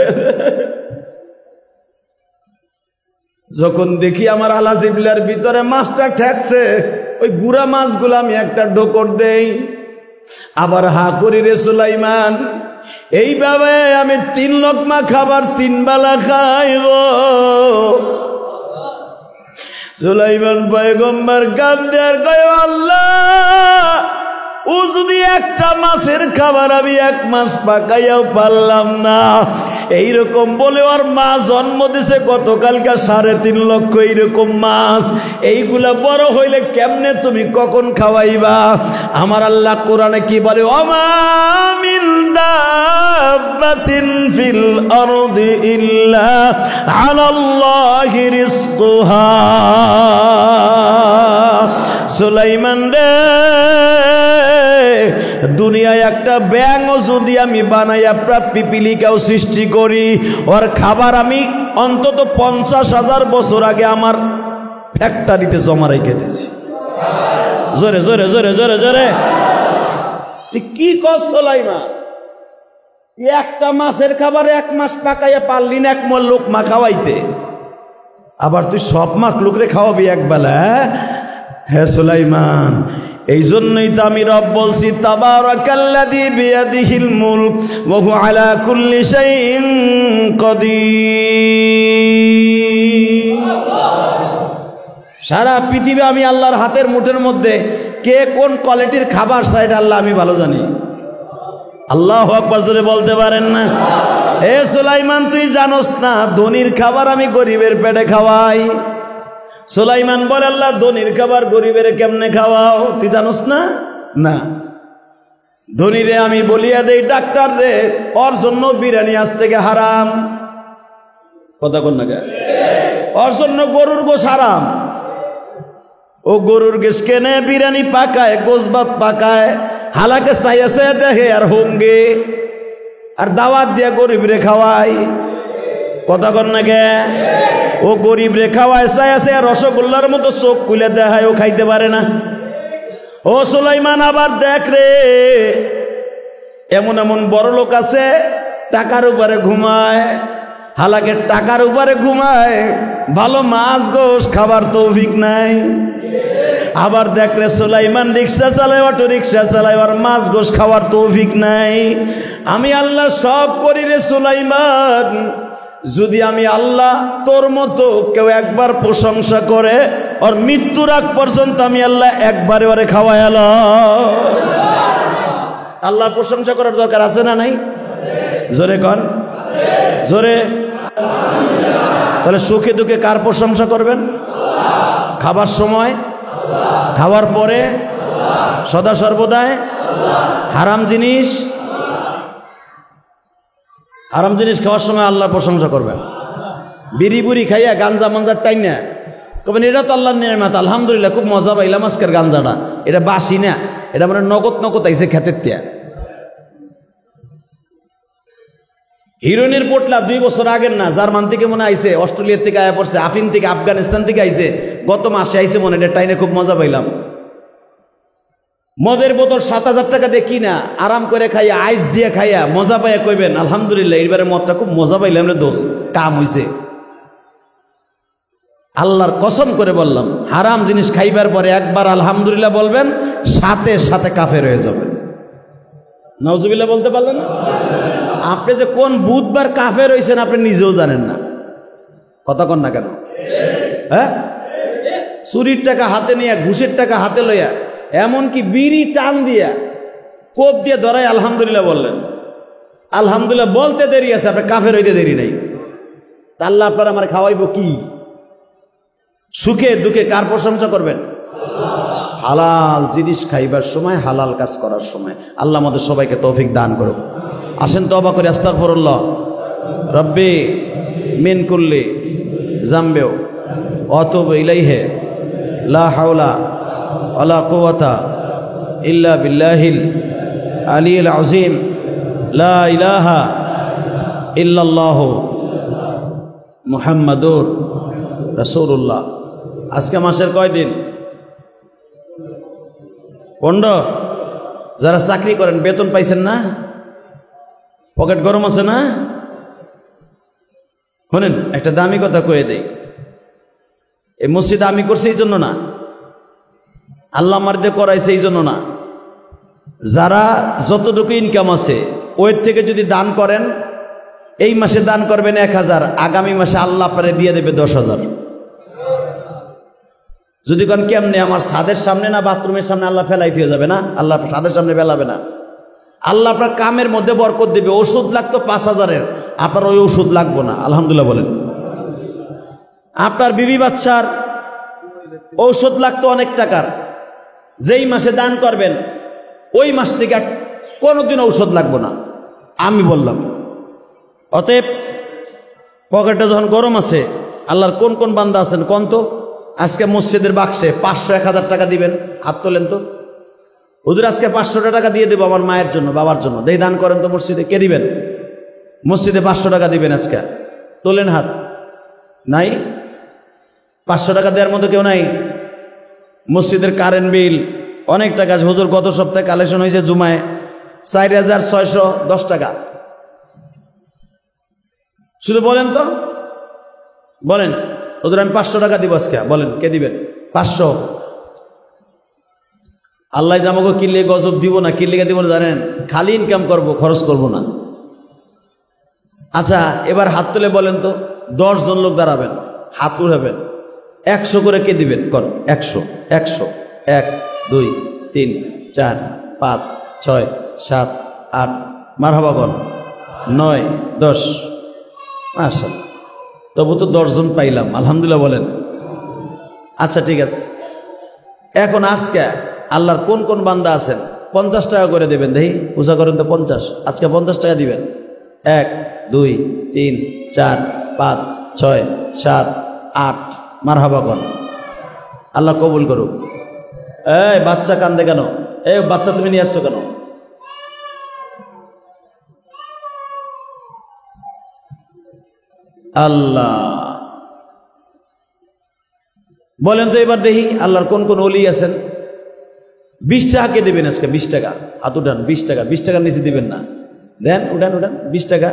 যখন দেখি আমার আলা জিবলার ভিতরে মাছটা ঠেকছে, ওই গুড়া মাছগুলো আমি একটা ঢোকর দেই, আবার হা করি রে সুলাইমান। এইভাবে আমি 3 লোকমা খাবার 3 বেলা খাইব। সুলাইমান পয়গম্বর কাঁদে আর কয়, আল্লাহ ও যদি একটা মাছের খাবার আমি 1 মাস পাকাইয়াও পারলাম না, এইরকম বলে ওর মা জন্ম দিছে গতকালকে 3.5 লক্ষ এইরকম মাছ, এইগুলা বড় হইলে কেমনে তুমি কখন খাওয়াইবা? আমার আল্লাহ কোরআনে কি বলে? ওমা মিন দাব্বাতিন ফিল আরদি ইল্লা আলাল্লাহি রিজকুহা। সুলাইমান রে, দুনিয়ায় একটা ব্যাঙও যদি আমি বানাই, আপনার পিপিলিকাও সৃষ্টি করি, ওর খাবার আমি অন্তত 50,000 বছর আগে আমার ফ্যাক্টরিতে জমা রেখে দিয়েছি। জোরে জোরে জোরে জোরে জোরে তুই কি কর সুলাইমান? একটা মাছের খাবার 1 মাস পাকাইয়া পারলি না 1 মণ লোকমা খাওয়াইতে, আবার তুই সব মাখলুকরে খাওয়াবি একবেলা? হে সুলাইমান, এই জন্যই তো আমি রব বলছি তাবারাকাল্লাযী বিয়াদিহিল মুলক ওয়া হুয়া আলা কুল্লি শাইইন কাদির। সারা পৃথিবী আমি আল্লাহর হাতের মুঠের মধ্যে, কে কোন কোয়ালিটির খাবার চাই আল্লাহ আমি ভালো জানি। আল্লাহু আকবার জোরে বলতে পারেন না? এ সুলাইমান, তুই জানোস না ধনীর খাবার আমি গরিবের পেটে খাওয়াই? সুলাইমান বলে, আল্লাহ ধনীর খাবার গরিবের কেমনে খাওয়াও? তুই জানোস না? না, ধনীরে আমি বলিয়া দেই, ডাক্তার রে, ওর জন্য বিরিয়ানি আজ থেকে হারাম। কথা কন না কে? ওর জন্য গরুর গোশ হারাম। ও গরুর গোশ কেনে, বিরিয়ানি পাকায়, গোশ ভাত পাকায়, হালাকে চাইয়া চাইয়া দেখে আর হোমগে, আর দাওয়াত দিয়া গরিবরে খাওয়াই। কথা কন না কে? ও গরিব রে খাওয়ায় চাই আছে, রসগোল্লার মতো চোখ খুলে দেখায়, ও খাইতে পারে না। ও সুলাইমান, আবার দেখ রে, এমন এমন বড় লোক আছে টাকার উপরে ঘুমায়, হালাকে টাকার উপরে ঘুমায়, ভালো মাছ গোশ খাবার তৌফিক নাই। আবার দেখ রে সুলাইমান রিক্সা চালায়, অটো রিক্সা চালায়, আর মাছ গোশ খাওয়ার তৌফিক নাই। আমি আল্লাহ সব করি রে সুলাইমান। যদি আমি আল্লাহ তোর মতো কেউ একবার প্রশংসা করে, আর মৃত্যুর আগ পর্যন্ত আমি আল্লাহ একবারে ওরে খাওয়াই এলাম। আল্লাহর প্রশংসা করার দরকার আছে না নাই? জোরে কন, জোরে। তাহলে সুখে দুঃখে কার প্রশংসা করবেন? খাবার সময়, খাওয়ার পরে, সদা সর্বদাই। হারাম জিনিস, হারাম জিনিস খাওয়ার সময় আল্লাহর প্রশংসা করবেন। বিড়ি বুড়ি খাইয়া গাঞ্জা মাঞ্জার টাইনা কবেন এটা তো আল্লাহর নিয়ামত, আলহামদুলিল্লাহ খুব মজা পাইলাম আজকের গাঞ্জাটা, এটা বাসি না, এটা মানে নগদ নগদ আইছে খেতের তিয়া। হিরোইনের পোটলা 2 বছর আগের না, জার্মান থেকে মনে আইছে, অস্ট্রেলিয়া থেকে আয়া পড়ছে, আফিন থেকে আফগানিস্তান থেকে আইছে, গত মাসে আইছে মনে, এটা টাইনে খুব মজা পাইলাম। মদের বোতল 7,000 টাকা দিয়ে কিনা আরাম করে খাইয়া, আইস দিয়ে খাইয়া মজা পাইয়া কইবেন আলহামদুলিল্লাহ এইবারে মদটা খুব মজা পাইলাম রে দোস্ত, কাম হইছে। আল্লাহর কসম করে বললাম, হারাম জিনিস খাইবার পরে একবার আলহামদুলিল্লাহ বলবেন, সাথে সাথে কাফের হয়ে যাবেন। নাউজুবিল্লাহ বলতে পারলেন না? আপনি যে কোন বুধবার কাফের হইছেন আপনি নিজেও জানেন না। কথা কন না কেন? হ্যাঁ, চুরির টাকা হাতে নিয়ে, ঘুষের টাকা হাতে লইয়া, এমনকি বিড়ি টান দিয়া কোপ দিয়ে ধরাই আলহামদুলিল্লাহ বললেন। আলহামদুলিল্লাহ বলতে দেরি আছে, আপনি কাফের হইতে দেরি নাই। আল্লাহ আপনার আমার খাওয়াইব কি? সুখে দুঃখে কার প্রশংসা করবেন? হালাল জিনিস খাইবার সময়, হালাল কাজ করার সময়। আল্লাহ আমাদের সবাইকে তৌফিক দান করুক। আসেন তওবা করি, আস্তাগফিরুল্লাহ রব্বি মিন কুল্লি জামবেও ওয়াতুবু ইলাইহি লা হাওলা ওয়ালা কুওয়াতা ইল্লা বিল্লাহিল আলিয়্যিল আযীম লা ইলাহা ইল্লাল্লাহু মুহাম্মাদুর রাসূলুল্লাহ। আজকে মাসের কয় দিন? 15। যারা চাকরি করেন বেতন পাইছেন না? পকেট গরম আছে না? শোনেন, একটা দামি কথা কয়ে দেই, এই মসজিদ আমি করছি এই জন্য না, আল্লাহ আমার দিয়ে করাইছে এই জন্য না। যারা যতটুকু ইনকাম আছে ওই থেকে যদি দান করেন, এই মাসে দান করবেন 1000, আগামী মাসে আল্লাহ আপনারে দিয়ে দেবে 10,000। যদি কোন কেমনে, আমার ছাদের সামনে না বাথরুমের সামনে আল্লাহ ফেলাই দিয়ে যাবে না, আল্লাহ ছাদের সামনে ফেলাবে না। আল্লাহ আপনার কামের মধ্যে বরকত দেবে। ওষুধ লাগতো 5,000-এর, আপনার ওই ওষুধ লাগবো না। আলহামদুলিল্লাহ বলেন। আপনার বিবি বাচ্চার ঔষধ লাগতো অনেক টাকার, যেই মাসে দান করবেন ওই মাস থেকে কোনোদিন ঔষধ লাগবো না, আমি বললাম। অতএব পকেটে যখন গরম আছে, আল্লাহর কোন কোন বান্দা আছেন কোন তো, আজকে মসজিদের বাক্সে 500-1000 টাকা দিবেন, হাত তোলেন তো। হুজুর আজকে 500 টাকা দিয়ে দেবো আমার মায়ের জন্য, বাবার জন্য, দেই দান করেন তো মসজিদে। কে দিবেন? মসজিদে 500 টাকা দিবেন আজকে, তোলেন হাত। নাই? 500 টাকা দেওয়ার মতো কেউ নাই? মসজিদের কারেন্ট বিল অনেক টাকা। হুজুর গত সপ্তাহে কালেকশন হয়েছে জুমায় 4,610 টাকা। শুধু বলেন তো, বলেন হুজুর আমি 500 টাকা দিব আজকে, বলেন কে দিবেন? 500। আল্লাহ আমাকে কিনলে গজব দিব না, কিনলে দিব না জানেন? খালি ইনকাম করব, খরচ করব না। আচ্ছা এবার হাত তুলে বলেন তো, 10 জন লোক দাঁড়াবেন, হাত উঠাবেন, 100 করে কে দিবেন? কর 100 100 1 2 3 4 5 6 7 8 মারহাবা কর 9 10। মাশাআল্লাহ, তবু তো 10 জন পাইলাম, আলহামদুলিল্লাহ বলেন। আচ্ছা ঠিক আছে, এখন আজকে আল্লাহর কোন কোন বান্দা আছেন 50 টাকা করে দেবেন, দেখি পূজা করেন তো 50। আজকে 50 টাকা দিবেন। 1 2 3 4 5 6 7 8 মারহাবা কর, আল্লাহ কবুল করুক। এই বাচ্চা কান্দে কেন? এই বাচ্চা তুমি নিয়ে আসছো কেন? আল্লাহ বলেন তো এবার দেখি আল্লাহর কোন কোন ওলি আছেন। 20 টাকা কে দেবেন আজকে? 20 টাকা, হাত উঠান। 20 টাকা, 20 টাকার নিচে দিবেন না। দেন, উঠান উঠান, 20 টাকা।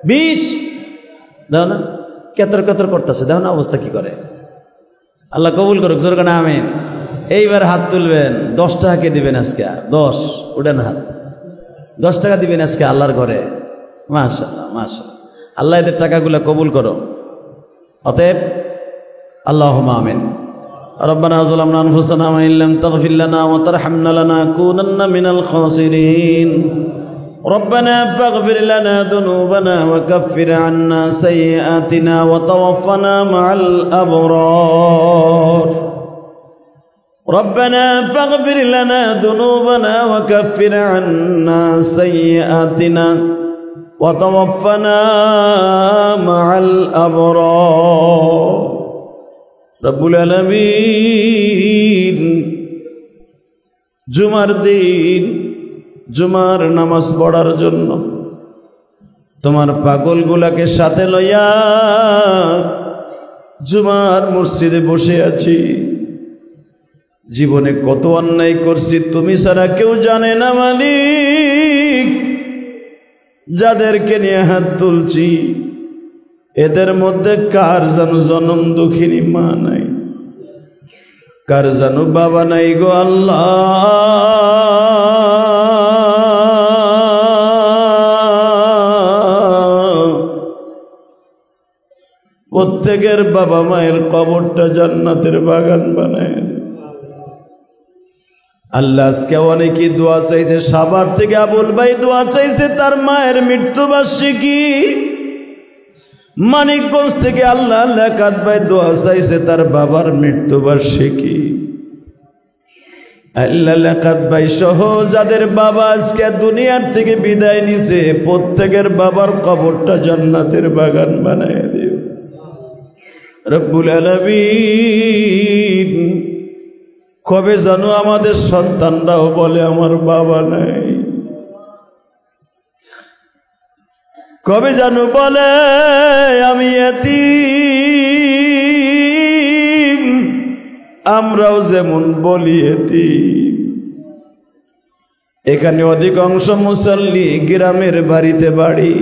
20 দাও না, কেতর কেতর করতেছে, দাও না অবস্থা কি করে। আল্লাহ কবুল করুক, জোর করে আমিন। এইবার হাত তুলবেন। 10 টাকা কে দিবেন আজকে? 10, উঠান হাত। 10 টাকা দিবেন আজকে আল্লাহর ঘরে। মাশাআল্লাহ মাশাআল্লাহ, আল্লাহ এদের টাকাগুলো কবুল করো। অতএব আল্লাহুম্মা আমিন। রব্বানা যালামনা আনফুসানা ওয়া ইল্লাম তাগফির লানা ওয়া তারহামনা লানাকুনান্না মিনাল খাসিরিন। ربنا فاغفر لنا ذنوبنا وكفر عنا سيئاتنا وتوفنا مع الأبرار. ربنا فاغفر لنا ذنوبنا وكفر عنا سيئاتنا وتوفنا مع الأبرار. رب العالمين জুমার দিন জুমার নামাজ পড়ার জন্য তোমার পাগলগুলাকে সাথে লইয়া জুমার মসজিদে বসে আছি। জীবনে কত অন্যায় করছি তুমি ছাড়া কেউ জানে না মালিক। যাদেরকে নিয়ে হাত তুলছি এদের মধ্যে কার যেন জনম দুঃখিনী মা নাই, কার যেন বাবা নাই গো আল্লাহ। প্রত্যেকের বাবা মায়ের কবরটা জান্নাতের বাগান বানায় আল্লাহ। আজকে অনেকে দোয়া চাইছে, সাভার থেকে আবুল ভাই দোয়া চাইছে তার মায়ের মৃত্যুবার্ষিকী। মানিকগঞ্জ থেকে আল্লাহ লেখাত ভাই দোয়া চাইছে তার বাবার মৃত্যুবার্ষিকী। আল্লাহ লেখাত ভাই সহ যাদের বাবা আজকে দুনিয়ার থেকে বিদায় নিছে প্রত্যেকের বাবার কবরটা জান্নাতের বাগান বানায় দিও রব্বুল আলামিন। কবে জানো আমাদের সন্তানরাও বলে আমার বাবা নাই, কবে জানো বলে আমি এতিম। আমরাও যেমন বলি এতিম। এখানে অধিকাংশ মুসল্লি গ্রামের বাড়িতে বাড়ি,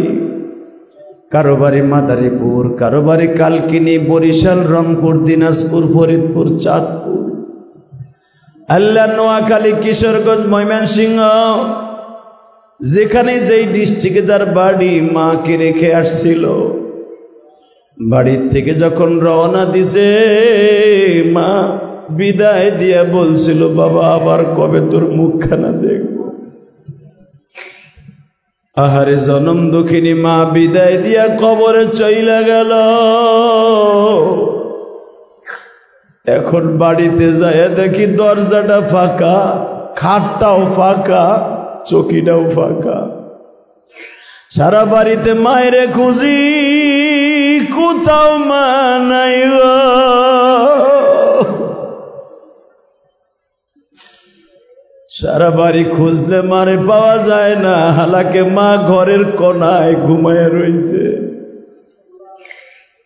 কারো বাড়ি মাদারীপুর, কারো বাড়ি কালকিনি, বরিশাল, রংপুর, দিনাজপুর, ফরিদপুর, চাঁদপুর, আল্লাহ নোয়াখালী, কিশোরগঞ্জ, ময়মনসিংহ, যেখানে যেই ডিস্ট্রিক্টে তার বাড়ি মাকে রেখে আসছিল। বাড়ির থেকে যখন রওনা দিছে মা বিদায় দিয়ে বলছিল, বাবা আবার কবে তোর মুখখানা দেখব। আহারে জনম দুঃখিনী মা বিদায় দিয়া কবরে চইলা গেল। এখন বাড়িতে যায় দেখি দরজাটা ফাঁকা, খাটটাও ফাঁকা, চকিটাও ফাঁকা। সারা বাড়িতে মায়েরে খুঁজি, কোথাও মা নাই গো। সারা বাড়ি খুঁজলে মারে পাওয়া যায় না, হালাকে মা ঘরের কোনায় ঘুমায় রয়েছে।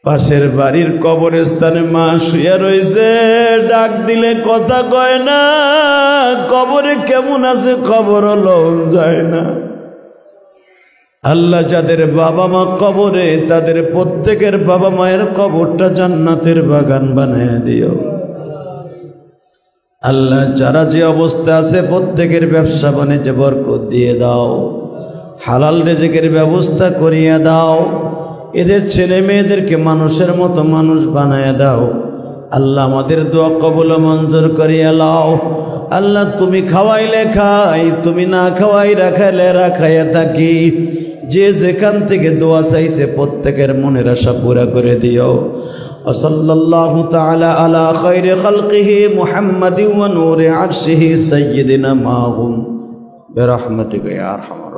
পাশের বাড়ির কবরস্থানে মা শুয়ে রয়েছে, ডাক দিলে কথা কয় না, কবরে কেমন আছে খবর লওয়া যায় না। আল্লাহ যাদের বাবা মা কবরে, তাদের প্রত্যেকের বাবা মায়ের কবরটা জান্নাতের বাগান বানায় দিও। আল্লাহ যারা যে অবস্থা আছে প্রত্যেকের ব্যবসা বাণিজ্যে বরকত দিয়ে দাও, হালাল রিজিকের ব্যবস্থা করিয়া দাও। এদের ছেলে মেয়েদেরকে মানুষের মতো মানুষ বানায় দাও। আল্লাহ আমাদের দোয়া কবুল মঞ্জুর করিয়া লাও। আল্লাহ তুমি খাওয়াইলে খাই, তুমি না খাওয়াই রাখাইলে রাখাইয়া থাকি। যে যেখান থেকে দোয়া চাইছে প্রত্যেকের মনের আশা পুরা করে দিও। ওয়াসাল্লাল্লাহু তাআলা আলা খায়রি খালকিহি মুহাম্মাদিন ওয়া নূরি আরশিহি সাইয়্যিদিনা মাহুম বিরহমাতিকা ইয়া আরহামার